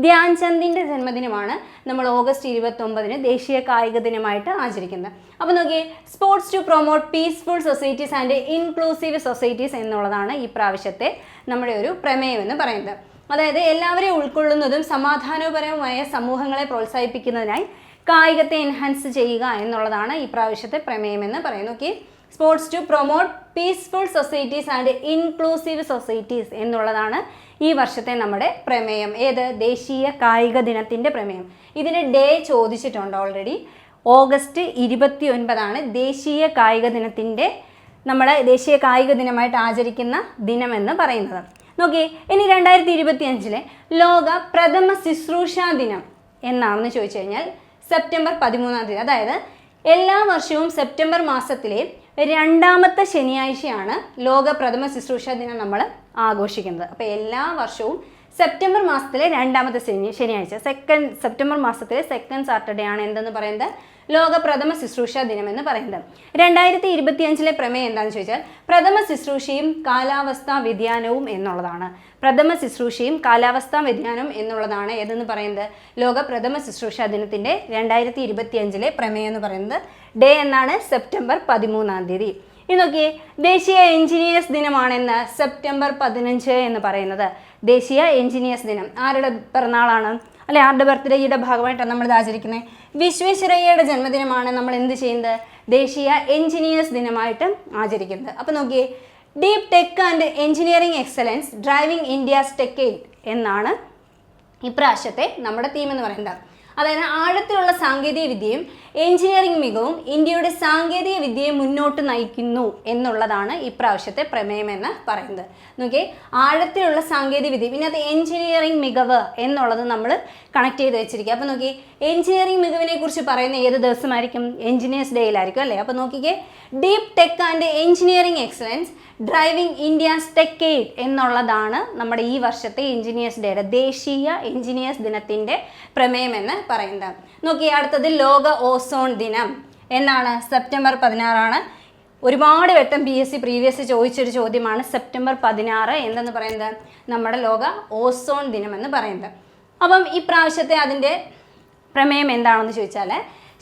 ധ്യാൻ ചന്ദിൻ്റെ ജന്മദിനമാണ് നമ്മൾ ഓഗസ്റ്റ് 29-ന് ദേശീയ കായിക ദിനമായിട്ട് ആചരിക്കുന്നത്. അപ്പോൾ നോക്കിയേ, sports to promote peaceful societies and inclusive societies എന്നുള്ളതാണ് ഈ പ്രാവശ്യത്തെ നമ്മുടെ ഒരു പ്രമേയം എന്ന് പറയുന്നത്. അതായത് എല്ലാവരെയും ഉൾക്കൊള്ളുന്നതും സമാധാനപരവുമായ സമൂഹങ്ങളെ പ്രോത്സാഹിപ്പിക്കുന്നതിനായി കായികത്തെ എൻഹാൻസ് ചെയ്യുക എന്നുള്ളതാണ് ഈ പ്രാവശ്യത്തെ പ്രമേയം എന്ന് പറയുന്നത്. Okay, sports to promote peaceful societies and inclusive societies എന്നുള്ളതാണ് ഈ വർഷത്തെ നമ്മുടെ പ്രമേയം. ഏത്? ദേശീയ കായിക ദിനത്തിൻ്റെ പ്രമേയം. ഇതിന് ഡേ ചോദിച്ചിട്ടുണ്ട് ഓൾറെഡി. ഓഗസ്റ്റ് 29 ദേശീയ കായിക ദിനത്തിൻ്റെ നമ്മൾ ദേശീയ കായിക ദിനമായിട്ട് ആചരിക്കുന്ന ദിനമെന്ന് പറയുന്നത്. നോക്കിയേ, ഇനി 2025 ലോക പ്രഥമ ശുശ്രൂഷ ദിനം എന്നാണെന്ന് ചോദിച്ചു കഴിഞ്ഞാൽ സെപ്റ്റംബർ 13-ാം തീയതി. അതായത് എല്ലാ വർഷവും സെപ്റ്റംബർ മാസത്തിലെ 2ാമത്തെ ശനിയാഴ്ചയാണ് ലോക പ്രഥമ ശുശ്രൂഷ ദിനം നമ്മൾ ആഘോഷിക്കുന്നത്. അപ്പോൾ എല്ലാ വർഷവും സെപ്റ്റംബർ മാസത്തിലെ 2ാമത്തെ ശനിയാഴ്ച, സെപ്റ്റംബർ മാസത്തിലെ സെക്കൻഡ് സാറ്റർഡേ ആണ് എന്തെന്ന് പറയുന്നത്? ലോക പ്രഥമ ശുശ്രൂഷ ദിനം എന്ന് പറയുന്നത്. 2025 പ്രമേയം എന്താണെന്ന് ചോദിച്ചാൽ പ്രഥമ ശുശ്രൂഷയും കാലാവസ്ഥാ വ്യതിയാനവും എന്നുള്ളതാണ്. പ്രഥമ ശുശ്രൂഷയും കാലാവസ്ഥാ വ്യതിയാനവും എന്നുള്ളതാണ് ഏതെന്ന് പറയുന്നത്? ലോക പ്രഥമ ശുശ്രൂഷ ദിനത്തിൻ്റെ 2025 പ്രമേയം എന്ന് പറയുന്നത്. ഡേ എന്നാണ്? സെപ്റ്റംബർ 13-ാം തീയതി. ഇനി നോക്കിയേ, ദേശീയ എഞ്ചിനീയേഴ്സ് ദിനമാണെന്ന് സെപ്റ്റംബർ 15 എന്ന് പറയുന്നത്. ദേശീയ എഞ്ചിനീയേഴ്സ് ദിനം ആരുടെ പിറന്നാളാണ്? അല്ലെ, ആരുടെ ബർത്ത്ഡേയുടെ ഭാഗമായിട്ടാണ് നമ്മൾ ഇത് ആചരിക്കുന്നത്? വിശ്വേശ്വരയ്യയുടെ ജന്മദിനമാണ് നമ്മൾ എന്ത് ചെയ്യുന്നത്? ദേശീയ എഞ്ചിനീയേഴ്സ് ദിനമായിട്ട് ആചരിക്കുന്നത്. അപ്പോൾ നോക്കിയേ, deep tech and engineering excellence driving India's techade എന്നാണ് ഇപ്രാവശ്യത്തെ നമ്മുടെ തീം എന്ന് പറയുന്നത്. അതായത് ആഴത്തിലുള്ള സാങ്കേതിക വിദ്യയും എഞ്ചിനീയറിംഗ് മികവും ഇന്ത്യയുടെ സാങ്കേതിക വിദ്യയെ മുന്നോട്ട് നയിക്കുന്നു എന്നുള്ളതാണ് ഇപ്രാവശ്യത്തെ പ്രമേയം എന്ന് പറയുന്നത്. നോക്കിയേ, ആഴത്തിലുള്ള സാങ്കേതിക വിദ്യ, പിന്നെ അത് എഞ്ചിനീയറിംഗ് മികവ് എന്നുള്ളത് നമ്മൾ കണക്ട് ചെയ്ത് വെച്ചിരിക്കുക. അപ്പോൾ നോക്കിയേ, എഞ്ചിനീയറിംഗ് മികവിനെ കുറിച്ച് പറയുന്ന ഏത് ദിവസമായിരിക്കും? എഞ്ചിനീയേഴ്സ് ഡേയിലായിരിക്കും അല്ലേ. അപ്പോൾ നോക്കിക്കേ, deep tech and engineering excellence driving India's techade എന്നുള്ളതാണ് നമ്മുടെ ഈ വർഷത്തെ എഞ്ചിനീയേഴ്സ് ഡേയുടെ, ദേശീയ എഞ്ചിനീയേഴ്സ് ദിനത്തിൻ്റെ പ്രമേയം എന്ന് പറയുന്നത്. നോക്കിയേ, അടുത്തത് ലോക ഓസോൺ ദിനം എന്നാണ്? സെപ്റ്റംബർ 16 ഒരുപാട് വട്ടം PSC പ്രീവിയസ് ചോദിച്ചൊരു ചോദ്യമാണ് സെപ്റ്റംബർ 16 എന്തെന്ന് പറയുന്നത് നമ്മുടെ ലോക ഓസോൺ ദിനമെന്ന് പറയുന്നത്. അപ്പം ഈ പ്രാവശ്യത്തെ അതിൻ്റെ പ്രമേയം എന്താണെന്ന് ചോദിച്ചാൽ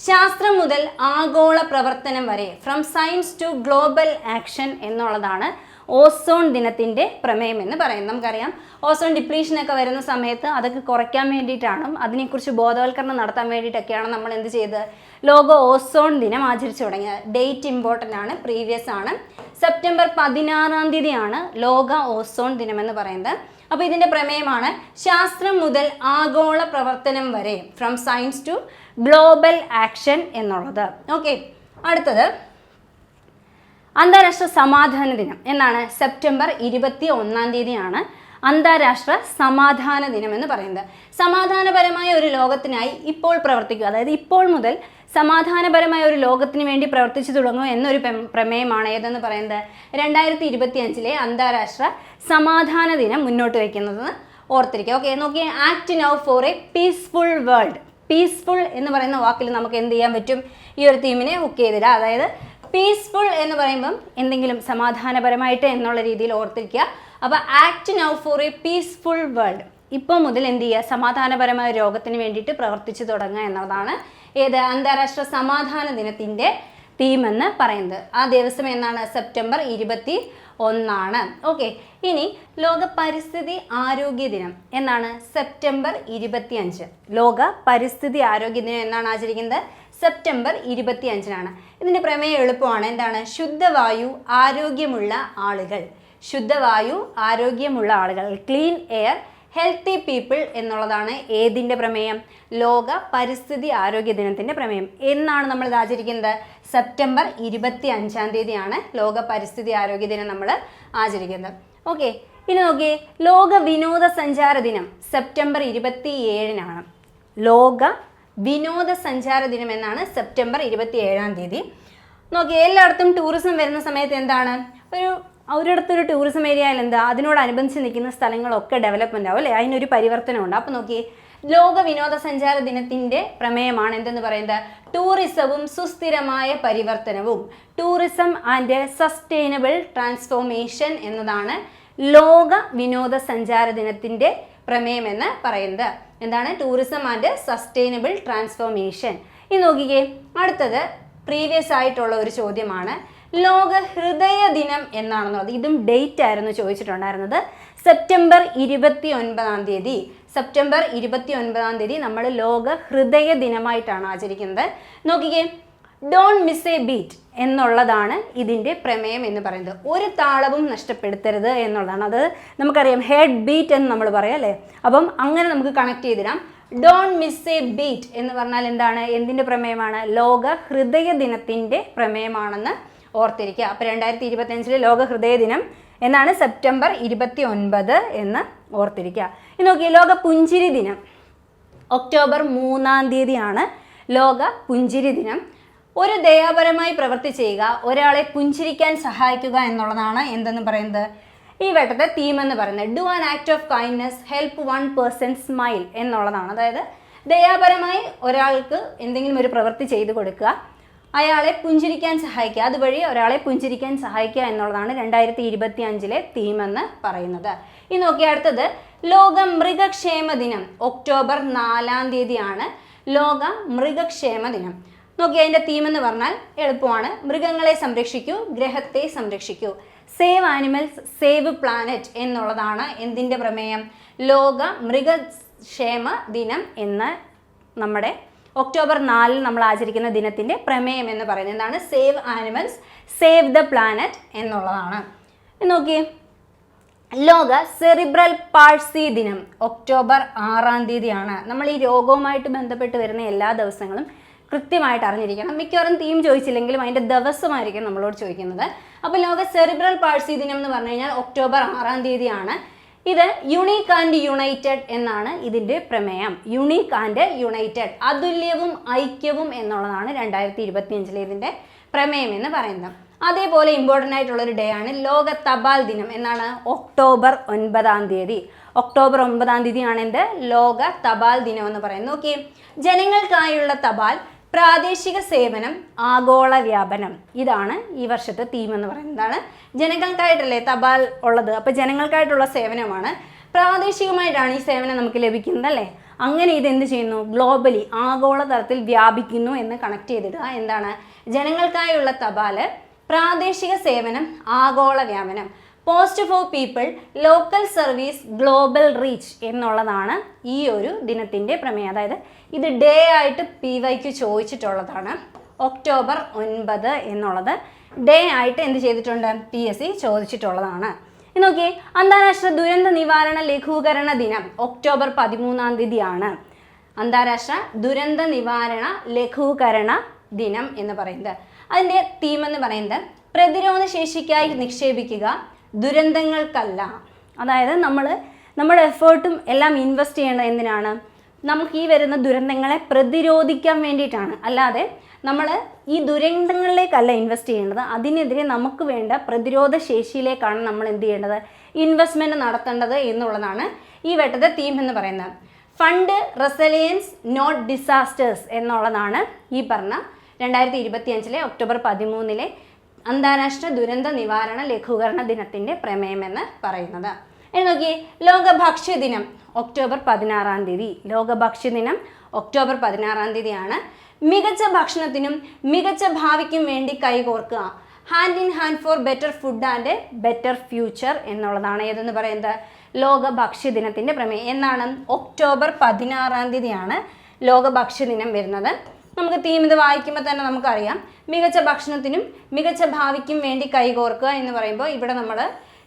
ശാസ്ത്രം മുതൽ ആഗോള പ്രവർത്തനം വരെ from science to global action എന്നുള്ളതാണ് ഓസോൺ ദിനത്തിൻ്റെ പ്രമേയം എന്ന് പറയുന്നത്. നമുക്കറിയാം ഓസോൺ ഡിപ്ലീഷനൊക്കെ വരുന്ന സമയത്ത് അതൊക്കെ കുറയ്ക്കാൻ വേണ്ടിയിട്ടാണ്, അതിനെക്കുറിച്ച് ബോധവൽക്കരണം നടത്താൻ വേണ്ടിയിട്ടൊക്കെയാണ് നമ്മൾ എന്ത് ചെയ്തത് ലോക ഓസോൺ ദിനം ആചരിച്ചു തുടങ്ങിയത്. ഡേറ്റ് ഇമ്പോർട്ടൻ്റ് ആണ്, പ്രീവിയസ് ആണ്. സെപ്റ്റംബർ 16 ലോക ഓസോൺ ദിനമെന്ന് പറയുന്നത്. അപ്പോൾ ഇതിൻ്റെ പ്രമേയമാണ് ശാസ്ത്രം മുതൽ ആഗോള പ്രവർത്തനം വരെ from science to global action എന്നുള്ളത്. ഓക്കെ, അടുത്തത് അന്താരാഷ്ട്ര സമാധാന ദിനം എന്നാണ്. സെപ്റ്റംബർ 21 അന്താരാഷ്ട്ര സമാധാന ദിനം എന്ന് പറയുന്നത്. സമാധാനപരമായ ഒരു ലോകത്തിനായി ഇപ്പോൾ പ്രവർത്തിക്കുക, അതായത് ഇപ്പോൾ മുതൽ സമാധാനപരമായ ഒരു ലോകത്തിന് വേണ്ടി പ്രവർത്തിച്ചു തുടങ്ങും എന്നൊരു പ്രമേയമാണ് ഏതെന്ന് പറയുന്നത് 2025 അന്താരാഷ്ട്ര സമാധാന ദിനം മുന്നോട്ട് വയ്ക്കുന്നത് ഓർത്തിരിക്കുക. ഓക്കെ, നോക്കിയേ, act now for a peaceful world. Peaceful എന്ന് പറയുന്ന വാക്കിൽ നമുക്ക് എന്ത് ചെയ്യാൻ പറ്റും, ഈ ഒരു തീമിനെ ഹുക്ക് ചെയ്തില്ല. അതായത് പീസ്ഫുൾ എന്ന് പറയുമ്പം എന്തെങ്കിലും സമാധാനപരമായിട്ട് എന്നുള്ള രീതിയിൽ ഓർത്തിരിക്കുക. അപ്പോൾ act now for a peaceful world, ഇപ്പോൾ മുതൽ എന്ത് ചെയ്യുക, സമാധാനപരമായ ലോകത്തിന് വേണ്ടിയിട്ട് പ്രവർത്തിച്ചു തുടങ്ങുക എന്നതാണ് ഏത് അന്താരാഷ്ട്ര സമാധാന ദിനത്തിൻ്റെ തീമെന്ന് പറയുന്നത്. ആ ദിവസം എന്നാണ് സെപ്റ്റംബർ 21. ഓക്കെ, ഇനി ലോക പരിസ്ഥിതി ആരോഗ്യ ദിനം എന്നാണ് സെപ്റ്റംബർ 25. ലോക പരിസ്ഥിതി ആരോഗ്യ ദിനം എന്നാണ് ആചരിക്കുന്നത് സെപ്റ്റംബർ 25. ഇതിൻ്റെ പ്രമേയം എളുപ്പമാണ്. എന്താണ്, ശുദ്ധവായു ആരോഗ്യമുള്ള ആളുകൾ. ശുദ്ധവായു ആരോഗ്യമുള്ള ആളുകൾ, ക്ലീൻ എയർ ഹെൽത്തി പീപ്പിൾ എന്നുള്ളതാണ് ഏതിൻ്റെ പ്രമേയം, ലോക പരിസ്ഥിതി ആരോഗ്യ ദിനത്തിൻ്റെ പ്രമേയം. എന്നാണ് നമ്മൾ ഇത് ആചരിക്കുന്നത് സെപ്റ്റംബർ 25 ലോക പരിസ്ഥിതി ആരോഗ്യ ദിനം നമ്മൾ ആചരിക്കുന്നത്. ഓക്കെ, ഇനി നോക്കിയേ, ലോക വിനോദസഞ്ചാര ദിനം സെപ്റ്റംബർ 27. ലോക വിനോദസഞ്ചാര ദിനം എന്നാണ് സെപ്റ്റംബർ 27. നോക്കിയേ, എല്ലായിടത്തും ടൂറിസം വരുന്ന സമയത്ത് എന്താണ്, ഒരിടത്തൊരു ടൂറിസം ഏരിയയിൽ എന്താ അതിനോടനുബന്ധിച്ച് നിൽക്കുന്ന സ്ഥലങ്ങളൊക്കെ ഡെവലപ്മെൻ്റ് ആവും അല്ലേ, അതിനൊരു പരിവർത്തനമുണ്ട്. അപ്പോൾ നോക്കിയേ, ലോക വിനോദസഞ്ചാര ദിനത്തിൻ്റെ പ്രമേയമാണ് എന്തെന്ന് പറയുന്നത് ടൂറിസവും സുസ്ഥിരമായ പരിവർത്തനവും, ടൂറിസം ആൻഡ് സസ്റ്റൈനബിൾ ട്രാൻസ്ഫോർമേഷൻ എന്നതാണ് ലോക വിനോദസഞ്ചാര ദിനത്തിൻ്റെ പ്രമേയം എന്ന് പറയുന്നത്. എന്താണ്, ടൂറിസം ആൻഡ് സസ്റ്റൈനബിൾ ട്രാൻസ്ഫോർമേഷൻ. ഇനി നോക്കിക്കേ, അടുത്തത് പ്രീവിയസ് ആയിട്ടുള്ള ഒരു ചോദ്യമാണ്. ലോക ഹൃദയ ദിനം എന്നാണെന്നുള്ളത്. ഇതും ഡേറ്റ് ആയിരുന്നു ചോദിച്ചിട്ടുണ്ടായിരുന്നത് സെപ്റ്റംബർ 29. സെപ്റ്റംബർ 29 നമ്മൾ ലോക ഹൃദയ ദിനമായിട്ടാണ് ആചരിക്കുന്നത്. നോക്കിക്കേ, ഡോൺ മിസ് എ ബീറ്റ് എന്നുള്ളതാണ് ഇതിൻ്റെ പ്രമേയം എന്ന് പറയുന്നത്. ഒരു താളവും നഷ്ടപ്പെടുത്തരുത് എന്നുള്ളതാണ്. അത് നമുക്കറിയാം, ഹെഡ് ബീറ്റ് എന്ന് നമ്മൾ പറയാം അല്ലേ. അപ്പം അങ്ങനെ നമുക്ക് കണക്ട് ചെയ്തിടാം. ഡോൺ മിസ് എ ബീറ്റ് എന്ന് പറഞ്ഞാൽ എന്താണ്, എന്തിൻ്റെ പ്രമേയമാണ്, ലോക ഹൃദയ ദിനത്തിൻ്റെ പ്രമേയമാണെന്ന് ഓർത്തിരിക്കുക. അപ്പോൾ 2025 ലോക ഹൃദയ ദിനം എന്നാണ് സെപ്റ്റംബർ 29 എന്ന് ഓർത്തിരിക്കുക. ഇനി നോക്കിയേ, ലോക പുഞ്ചിരി ദിനം ഒക്ടോബർ 3 ലോക പുഞ്ചിരി ദിനം. ഒരു ദയാപരമായി പ്രവൃത്തി ചെയ്യുക, ഒരാളെ പുഞ്ചിരിക്കാൻ സഹായിക്കുക എന്നുള്ളതാണ് എന്തെന്ന് പറയുന്നത് ഈ വട്ടത്തെ തീം എന്ന് പറയുന്നത്. Do an act of kindness, help one person smile എന്നുള്ളതാണ്. അതായത് ദയാപരമായി ഒരാൾക്ക് എന്തെങ്കിലും ഒരു പ്രവൃത്തി ചെയ്തു കൊടുക്കുക, അയാളെ പുഞ്ചിരിക്കാൻ സഹായിക്കുക, അതുവഴി ഒരാളെ പുഞ്ചിരിക്കാൻ സഹായിക്കുക എന്നുള്ളതാണ് 2025 തീമെന്ന് പറയുന്നത്. ഇനി നോക്കിയ അടുത്തത് ലോക മൃഗക്ഷേമ ദിനം ഒക്ടോബർ 4 ലോക മൃഗക്ഷേമ ദിനം. നോക്കി, അതിൻ്റെ തീമെന്ന് പറഞ്ഞാൽ എളുപ്പമാണ്. മൃഗങ്ങളെ സംരക്ഷിക്കൂ, ഗ്രഹത്തെ സംരക്ഷിക്കൂ. സേവ് ആനിമൽസ് സേവ് പ്ലാനറ്റ് എന്നുള്ളതാണ് എന്തിൻ്റെ പ്രമേയം, ലോക മൃഗക്ഷേമ ദിനം എന്ന് നമ്മുടെ ഒക്ടോബർ 4 നമ്മൾ ആചരിക്കുന്ന ദിനത്തിൻ്റെ പ്രമേയം എന്ന് പറയുന്നത്. എന്താണ്, save animals save the planet എന്നുള്ളതാണ്. നോക്കിയേ, ലോക സെറിബ്രൽ പാൾസി ദിനം ഒക്ടോബർ 6 നമ്മൾ ഈ രോഗവുമായിട്ട് ബന്ധപ്പെട്ട് വരുന്ന എല്ലാ ദിവസങ്ങളും കൃത്യമായിട്ട് അറിഞ്ഞിരിക്കണം. മിക്കവാറും തീം ചോദിച്ചില്ലെങ്കിലും അതിൻ്റെ ദിവസമായിരിക്കും നമ്മളോട് ചോദിക്കുന്നത്. അപ്പോൾ ലോക സെറിബ്രൽ പാൾസി ദിനം എന്ന് പറഞ്ഞു കഴിഞ്ഞാൽ ഒക്ടോബർ 6 ഇത് യുണീക്ക് ആൻഡ് യുണൈറ്റഡ് എന്നാണ് ഇതിൻ്റെ പ്രമേയം. യുണീക്ക് ആൻഡ് യുണൈറ്റഡ്, അതുല്യവും ഐക്യവും എന്നുള്ളതാണ് 2025 ഇതിൻ്റെ പ്രമേയം എന്ന് പറയുന്നത്. അതേപോലെ ഇമ്പോർട്ടൻ്റ് ആയിട്ടുള്ളൊരു ഡേ ആണ് ലോക തപാൽ ദിനം എന്നാണ് ഒക്ടോബർ 9. ഒക്ടോബർ 9 ആണ് എൻ്റെ ലോക തപാൽ ദിനം എന്ന് പറയുന്നത്. നോക്കിയേ, ജനങ്ങൾക്കായുള്ള തപാൽ പ്രാദേശിക സേവനം, ആഗോള വ്യാപനം. ഇതാണ് ഈ വർഷത്തെ തീം എന്ന് പറയുന്നത്. എന്താണ്? ജനങ്ങൾക്കായിട്ടല്ലേ തപാൽ ഉള്ളത്, അപ്പോൾ ജനങ്ങൾക്കായിട്ടുള്ള സേവനമാണ്. പ്രാദേശികമായിട്ടാണ് ഈ സേവനം നമുക്ക് ലഭിക്കുന്നത് അല്ലേ. അങ്ങനെ ഇത് എന്ത് ചെയ്യുന്നു? ഗ്ലോബലി, ആഗോളതലത്തിൽ വ്യാപിക്കുന്നു എന്ന് കണക്ട് ചെയ്തിടുക. എന്താണ്? ജനങ്ങൾക്കായുള്ള തപാല്, പ്രാദേശിക സേവനം, ആഗോള വ്യാപനം. Post for people, local service, global reach എന്നുള്ളതാണ് ഈ ഒരു ദിനത്തിൻ്റെ പ്രമേയം. അതായത് ഇത് ഡേ ആയിട്ട് PYQ ചോദിച്ചിട്ടുള്ളതാണ്. ഒക്ടോബർ 9 എന്നുള്ളത് ഡേ ആയിട്ട് എന്ത് ചെയ്തിട്ടുണ്ട്? PSC ചോദിച്ചിട്ടുള്ളതാണ്. നോക്കിയേ, അന്താരാഷ്ട്ര ദുരന്ത നിവാരണ ലഘൂകരണ ദിനം ഒക്ടോബർ 13 അന്താരാഷ്ട്ര ദുരന്ത നിവാരണ ലഘൂകരണ ദിനം എന്ന് പറയുന്നത്. അതിൻ്റെ തീം എന്ന് പറയുന്നത് പ്രതിരോധ ശേഷിക്കായി നിക്ഷേപിക്കുക, ദുരന്തങ്ങൾക്കല്ല. അതായത് നമ്മുടെ എഫേർട്ടും എല്ലാം ഇൻവെസ്റ്റ് ചെയ്യേണ്ടത് എന്തിനാണ്? നമുക്ക് ഈ വരുന്ന ദുരന്തങ്ങളെ പ്രതിരോധിക്കാൻ വേണ്ടിയിട്ടാണ്. അല്ലാതെ നമ്മൾ ഈ ദുരന്തങ്ങളിലേക്കല്ല ഇൻവെസ്റ്റ് ചെയ്യേണ്ടത്, അതിനെതിരെ നമുക്ക് വേണ്ട പ്രതിരോധ ശേഷിയിലേക്കാണ് നമ്മൾ എന്ത് ചെയ്യേണ്ടത്? ഇൻവെസ്റ്റ്മെൻറ്റ് നടത്തേണ്ടത് എന്നുള്ളതാണ് ഈ വട്ടത്തെ തീം എന്ന് പറയുന്നത്. ഫണ്ട് റെസിലിയൻസ് നോട്ട് ഡിസാസ്റ്റേഴ്സ് എന്നുള്ളതാണ് ഈ പറഞ്ഞ 2025 ഒക്ടോബർ 13 അന്താരാഷ്ട്ര ദുരന്ത നിവാരണ ലഘൂകരണ ദിനത്തിൻ്റെ പ്രമേയം എന്ന് പറയുന്നത്. ഇനി നോക്കിയേ, ലോക ഭക്ഷ്യദിനം ഒക്ടോബർ 16 ലോക ഭക്ഷ്യദിനം ഒക്ടോബർ 16 മികച്ച ഭക്ഷണത്തിനും മികച്ച ഭാവിക്കും വേണ്ടി കൈകോർക്കുക, hand in hand for better food and better future എന്നുള്ളതാണ് ഏതെന്ന് പറയുന്നത്? ലോക ഭക്ഷ്യദിനത്തിൻ്റെ പ്രമേയം. എന്നാണ്? ഒക്ടോബർ 16 ലോക ഭക്ഷ്യദിനം വരുന്നത്. നമുക്ക് തീം ഇത് വായിക്കുമ്പോൾ തന്നെ നമുക്കറിയാം, മികച്ച ഭക്ഷണത്തിനും മികച്ച ഭാവിക്കും വേണ്ടി കൈകോർക്കുക എന്ന് പറയുമ്പോൾ ഇവിടെ നമ്മൾ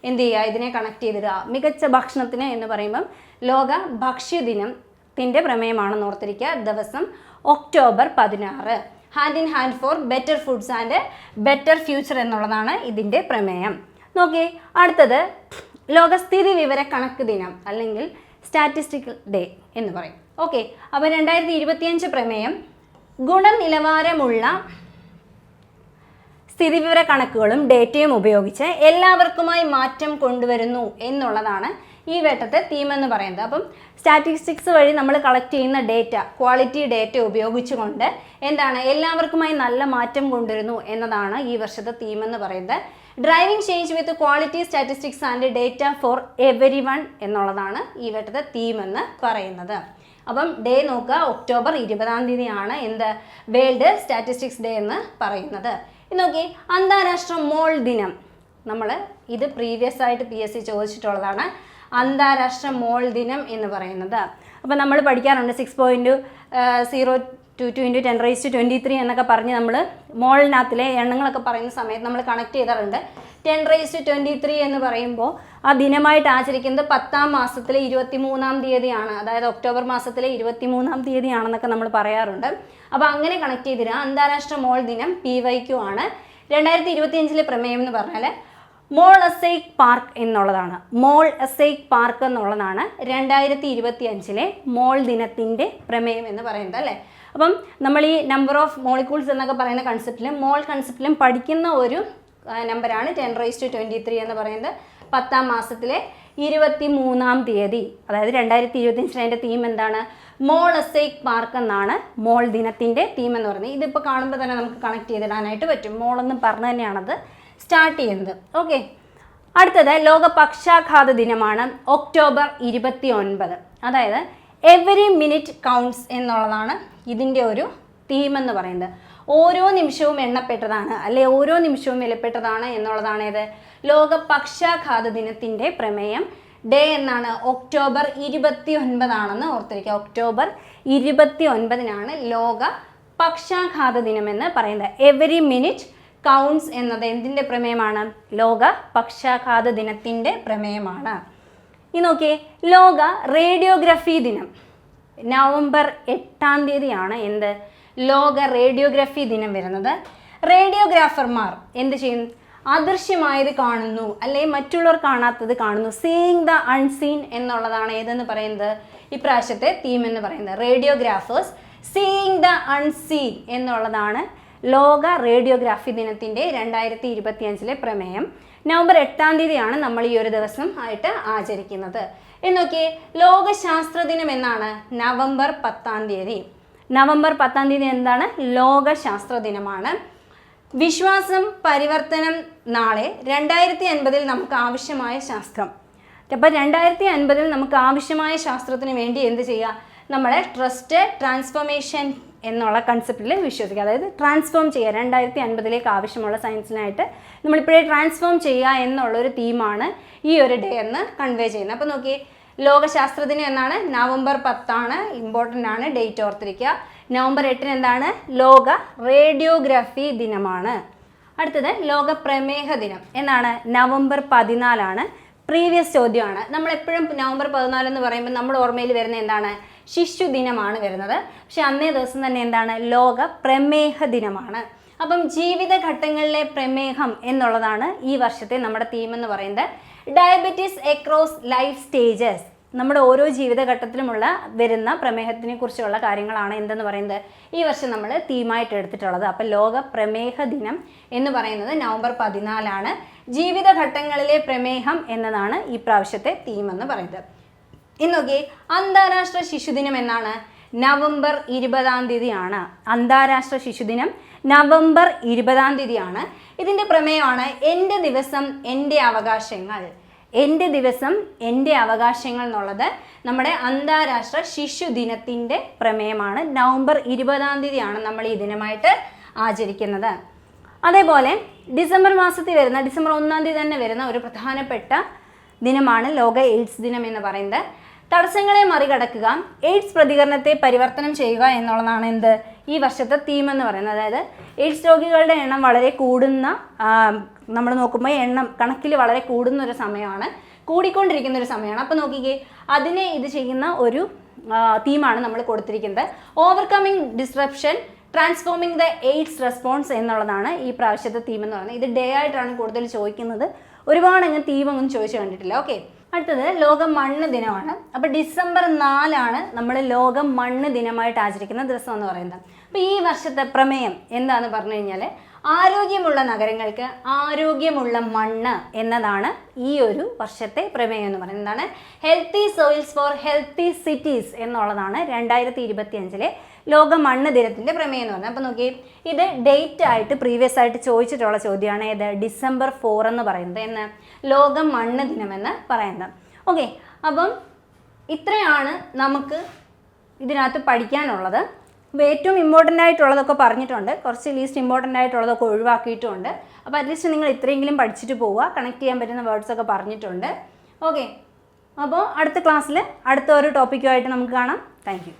എന്ത് ചെയ്യുക? ഇതിനെ കണക്ട് ചെയ്തിടുക. മികച്ച ഭക്ഷണത്തിന് എന്ന് പറയുമ്പം ലോക ഭക്ഷ്യദിനത്തിൻ്റെ പ്രമേയമാണെന്ന് ഓർത്തിരിക്കുക. ദിവസം October 16. Hand in hand for better foods and better future എന്നുള്ളതാണ് ഇതിൻ്റെ പ്രമേയം. നോക്കിയേ, അടുത്തത് ലോക സ്ഥിതി വിവര കണക്ക് ദിനം അല്ലെങ്കിൽ സ്റ്റാറ്റിസ്റ്റിക്കൽ ഡേ എന്ന് പറയും. ഓക്കെ, അപ്പോൾ 2025 പ്രമേയം ഗുണനിലവാരമുള്ള സ്ഥിതിവിവര കണക്കുകളും ഡേറ്റയും ഉപയോഗിച്ച് എല്ലാവർക്കുമായി മാറ്റം കൊണ്ടുവരുന്നു എന്നുള്ളതാണ് ഈ വട്ടത്തെ തീം എന്ന് പറയുന്നത്. അപ്പം സ്റ്റാറ്റിസ്റ്റിക്സ് വഴി നമ്മൾ കളക്ട് ചെയ്യുന്ന ഡേറ്റ, ക്വാളിറ്റി ഡേറ്റ ഉപയോഗിച്ചുകൊണ്ട് എന്താണ് എല്ലാവർക്കുമായി നല്ല മാറ്റം കൊണ്ടുവരുന്നു എന്നതാണ് ഈ വർഷത്തെ തീം എന്ന് പറയുന്നത്. Driving change with quality statistics and data for every one എന്നുള്ളതാണ് ഈ വട്ടത്തെ തീം എന്ന് പറയുന്നത്. അപ്പം ഡേ നോക്കുക, ഒക്ടോബർ 20 എന്ത്? വേൾഡ് സ്റ്റാറ്റിസ്റ്റിക്സ് ഡേ എന്ന് പറയുന്നത്. ഇത് നോക്കി, അന്താരാഷ്ട്ര മോൾ ദിനം. നമ്മൾ ഇത് പ്രീവിയസ് ആയിട്ട് PSC ചോദിച്ചിട്ടുള്ളതാണ്. അന്താരാഷ്ട്ര മോൾ ദിനം എന്ന് പറയുന്നത്. അപ്പോൾ നമ്മൾ പഠിക്കാറുണ്ട് 6.022 × 10⁻23 എന്നൊക്കെ പറഞ്ഞ് നമ്മൾ മോളിനകത്തിലെ എണ്ണങ്ങളൊക്കെ പറയുന്ന സമയത്ത് നമ്മൾ കണക്ട് ചെയ്താറുണ്ട്. 10⁻23 എന്ന് പറയുമ്പോൾ ആ ദിനമായിട്ട് ആചരിക്കുന്നത് 10ാം മാസത്തിലെ 23ാം തീയതിയാണ്. അതായത് ഒക്ടോബർ മാസത്തിലെ 23ാം തീയതിയാണെന്നൊക്കെ നമ്മൾ പറയാറുണ്ട്. അപ്പോൾ അങ്ങനെ കണക്ട് ചെയ്തിരുക. അന്താരാഷ്ട്ര മോൾ ദിനം PYQ ആണ്. 2025 പ്രമേയം എന്ന് പറഞ്ഞാൽ മോൾ അസൈക് പാർക്ക് എന്നുള്ളതാണ്. മോൾ അസൈക് പാർക്ക് എന്നുള്ളതാണ് 2025 മോൾ ദിനത്തിൻ്റെ പ്രമേയം എന്ന് പറയുന്നത് അല്ലേ. അപ്പം നമ്മൾ ഈ നമ്പർ ഓഫ് മോളിക്യൂൾസ് എന്നൊക്കെ പറയുന്ന കൺസെപ്റ്റിലും മോൾ കൺസെപ്റ്റിലും പഠിക്കുന്ന ഒരു നമ്പറാണ് 10⁻23 എന്ന് പറയുന്നത്. 10ാം മാസത്തിലെ 23ാം തീയതി, അതായത് 2025 അതിൻ്റെ തീം എന്താണ്? മോൾ അസൈക് പാർക്ക് എന്നാണ് മോൾ ദിനത്തിൻ്റെ തീം എന്ന് പറയുന്നത്. ഇതിപ്പോൾ കാണുമ്പോൾ തന്നെ നമുക്ക് കണക്ട് ചെയ്തിടാനായിട്ട് പറ്റും. മോളെന്ന് പറഞ്ഞ് തന്നെയാണത് സ്റ്റാർട്ട് ചെയ്യുന്നത്. ഓക്കെ, അടുത്തത് ലോക പക്ഷാഘാത ദിനമാണ് ഒക്ടോബർ 29. അതായത് എവറി മിനിറ്റ് കൗണ്ട്സ് എന്നുള്ളതാണ് ഇതിൻ്റെ ഒരു തീം എന്ന് പറയുന്നത്. ഓരോ നിമിഷവും എണ്ണപ്പെട്ടതാണ്, അല്ലെ ഓരോ നിമിഷവും വിലപ്പെട്ടതാണ് എന്നുള്ളതാണ് ഇത് ലോക പക്ഷാഘാത ദിനത്തിൻ്റെ പ്രമേയം. ഡേ എന്നാണ്? ഒക്ടോബർ 29 ഓർത്തിരിക്കുക. ഒക്ടോബർ 29 ലോക പക്ഷാഘാത ദിനം എന്ന് പറയുന്നത്. എവറി മിനിറ്റ് കൗണ്ട്സ് എന്നത് എന്തിൻ്റെ പ്രമേയമാണ്? ലോക പക്ഷാഘാത ദിനത്തിൻ്റെ പ്രമേയമാണ്. ഈ നോക്കിയേ, ലോക റേഡിയോഗ്രഫി ദിനം നവംബർ 8 എന്ത്? ലോക റേഡിയോഗ്രഫി ദിനം വരുന്നത്. റേഡിയോഗ്രാഫർമാർ എന്ത് ചെയ്യും? അദൃശ്യമായത് കാണുന്നു, അല്ലെങ്കിൽ മറ്റുള്ളവർ കാണാത്തത് കാണുന്നു. സീയിങ് ദ അൺസീൻ എന്നുള്ളതാണ് ഏതെന്ന് പറയുന്നത് ഇപ്രാവശ്യത്തെ തീം എന്ന് പറയുന്നത്. റേഡിയോഗ്രാഫേഴ്സ് സീയിങ് ദ അൺസീൻ എന്നുള്ളതാണ് ലോക റേഡിയോഗ്രാഫി ദിനത്തിൻ്റെ 2025 പ്രമേയം. നവംബർ 8 നമ്മൾ ഈ ഒരു ദിവസം ആയിട്ട് ആചരിക്കുന്നത്. എന്നൊക്കെ ലോക ശാസ്ത്ര ദിനം എന്നാണ്? നവംബർ 10. നവംബർ 10-ാം തീയതി എന്താണ്? ലോക ശാസ്ത്ര ദിനമാണ്. വിശ്വാസം പരിവർത്തനം നാളെ 2050 നമുക്ക് ആവശ്യമായ ശാസ്ത്രം. അപ്പോൾ 2050 നമുക്ക് ആവശ്യമായ ശാസ്ത്രത്തിന് വേണ്ടി എന്ത് ചെയ്യുക? നമ്മളെ ട്രസ്റ്റ് ട്രാൻസ്ഫോർമേഷൻ എന്നുള്ള കൺസെപ്റ്റിൽ വിശ്വസിക്കുക. അതായത് ട്രാൻസ്ഫോം ചെയ്യുക, 2050 ആവശ്യമുള്ള സയൻസിനായിട്ട് നമ്മളിപ്പോഴേ ട്രാൻസ്ഫോം ചെയ്യുക എന്നുള്ളൊരു തീമാണ് ഈ ഒരു ഡേ എന്ന് കൺവേ ചെയ്യുന്നത്. അപ്പോൾ നോക്കി, ലോകശാസ്ത്രദിനം എന്നാണ്, നവംബർ 10 ഇമ്പോർട്ടൻ്റ് ആണ്, ഡേറ്റ് ഓർത്തിരിക്കുക. നവംബർ 8 എന്താണ്? ലോക റേഡിയോഗ്രാഫി ദിനമാണ്. അടുത്തത് ലോക പ്രമേഹ ദിനം എന്നാണ്, നവംബർ 14. പ്രീവിയസ് ചോദ്യമാണ്. നമ്മളെപ്പോഴും നവംബർ 14 എന്ന് പറയുമ്പോൾ നമ്മുടെ ഓർമ്മയിൽ വരുന്ന എന്താണ്? ശിശുദിനമാണ് വരുന്നത്. പക്ഷെ അന്നേ ദിവസം തന്നെ എന്താണ്? ലോക പ്രമേഹ ദിനമാണ്. അപ്പം ജീവിതഘട്ടങ്ങളിലെ പ്രമേഹം എന്നുള്ളതാണ് ഈ വർഷത്തെ നമ്മുടെ തീം എന്ന് പറയുന്നത്. ഡയബറ്റീസ് അക്രോസ് ലൈഫ് സ്റ്റേജസ്, നമ്മുടെ ഓരോ ജീവിതഘട്ടത്തിലുമുള്ള വരുന്ന പ്രമേഹത്തിനെ കുറിച്ചുള്ള കാര്യങ്ങളാണ് എന്തെന്ന് പറയുന്നത് ഈ വർഷം നമ്മൾ തീമായിട്ട് എടുത്തിട്ടുള്ളത്. അപ്പോൾ ലോക പ്രമേഹ ദിനം എന്ന് പറയുന്നത് നവംബർ 14. ജീവിതഘട്ടങ്ങളിലെ പ്രമേഹം എന്നതാണ് ഈ പ്രാവശ്യത്തെ തീം എന്ന് പറയുന്നത്. ഇന്ന് നോക്കി, അന്താരാഷ്ട്ര ശിശുദിനം എന്നാണ്, നവംബർ 20-ാം തീയതിയാണ്. അന്താരാഷ്ട്ര ശിശുദിനം നവംബർ 20-ാം തീയതിയാണ്. ഇതിൻ്റെ പ്രമേയമാണ് എൻ്റെ ദിവസം എൻ്റെ അവകാശങ്ങൾ. എൻ്റെ ദിവസം എൻ്റെ അവകാശങ്ങൾ എന്നുള്ളത് നമ്മുടെ അന്താരാഷ്ട്ര ശിശുദിനത്തിൻ്റെ പ്രമേയമാണ്. നവംബർ 20-ാം തീയതിയാണ് നമ്മൾ ഈ ദിനമായിട്ട് ആചരിക്കുന്നത്. അതേപോലെ ഡിസംബർ മാസത്തിൽ വരുന്ന, ഡിസംബർ 1-ാം തീയതി തന്നെ വരുന്ന ഒരു പ്രധാനപ്പെട്ട ദിനമാണ് ലോക എയ്ഡ്സ് ദിനം എന്ന് പറയുന്നത്. തടസ്സങ്ങളെ മറികടക്കുക, എയ്ഡ്സ് പ്രതികരണത്തെ പരിവർത്തനം ചെയ്യുക എന്നുള്ളതാണ് എന്ത് ഈ വർഷത്തെ തീം എന്ന് പറയുന്നത്. അതായത് എയ്ഡ്സ് രോഗികളുടെ എണ്ണം വളരെ കൂടുന്ന, നമ്മൾ നോക്കുമ്പോൾ എണ്ണം കണക്കിൽ വളരെ കൂടുന്ന ഒരു സമയമാണ്, കൂടിക്കൊണ്ടിരിക്കുന്ന ഒരു സമയമാണ്. അപ്പോൾ നോക്കിക്കേ, അതിനെ ഇത് ചെയ്യുന്ന ഒരു തീമാണ് നമ്മൾ കൊടുത്തിരിക്കുന്നത്. Overcoming disruption transforming the AIDS response എന്നുള്ളതാണ് ഈ പ്രാവശ്യത്തെ തീം എന്ന് പറയുന്നത്. ഇത് ഡേ ആയിട്ടാണ് കൂടുതൽ ചോദിക്കുന്നത്, ഒരുപാട് അങ്ങ് തീമൊന്നും ചോദിച്ചു കണ്ടിട്ടില്ല. ഓക്കെ, അടുത്തത് ലോക മണ്ണ് ദിനമാണ്. അപ്പോൾ ഡിസംബർ 4 നമ്മൾ ലോക മണ്ണ് ദിനമായിട്ട് ആചരിക്കുന്ന ദിവസം എന്ന് പറയുന്നത്. അപ്പോൾ ഈ വർഷത്തെ പ്രമേയം എന്താണെന്ന് പറഞ്ഞു കഴിഞ്ഞാൽ, ആരോഗ്യമുള്ള നഗരങ്ങൾക്ക് ആരോഗ്യമുള്ള മണ്ണ് എന്നതാണ് ഈ ഒരു വർഷത്തെ പ്രമേയം എന്ന് പറയുന്നത്. എന്താണ്? Healthy soils four healthy cities എന്നുള്ളതാണ് 2025 ലോക മണ്ണ് ദിനത്തിൻ്റെ പ്രമേയം എന്ന് പറയുന്നത്. അപ്പോൾ നോക്കി, ഇത് ഡേറ്റ് ആയിട്ട് പ്രീവിയസ് ആയിട്ട് ചോദിച്ചിട്ടുള്ള ചോദ്യമാണ്. ഏത്? ഡിസംബർ 4 എന്ന് പറയുന്നത് എന്ന് ലോക മണ്ണ് ദിനമെന്ന് പറയുന്നത്. ഓക്കെ, അപ്പം ഇത്രയാണ് നമുക്ക് ഇതിനകത്ത് പഠിക്കാനുള്ളത്. അപ്പോൾ ഏറ്റവും ഇമ്പോർട്ടൻ്റ് ആയിട്ടുള്ളതൊക്കെ പറഞ്ഞിട്ടുണ്ട്, കുറച്ച് ലീസ്റ്റ് ഇമ്പോർട്ടൻ്റ് ആയിട്ടുള്ളതൊക്കെ ഒഴിവാക്കിയിട്ടുമുണ്ട്. അപ്പോൾ അറ്റ്ലീസ്റ്റ് നിങ്ങൾ ഇത്രയെങ്കിലും പഠിച്ചിട്ട് പോവുക. കണക്ട് ചെയ്യാൻ പറ്റുന്ന വേർഡ്സൊക്കെ പറഞ്ഞിട്ടുണ്ട്. ഓക്കെ, അപ്പോൾ അടുത്ത ക്ലാസ്സിൽ അടുത്ത ഒരു ടോപ്പിക്കുമായിട്ട് നമുക്ക് കാണാം. Thank you.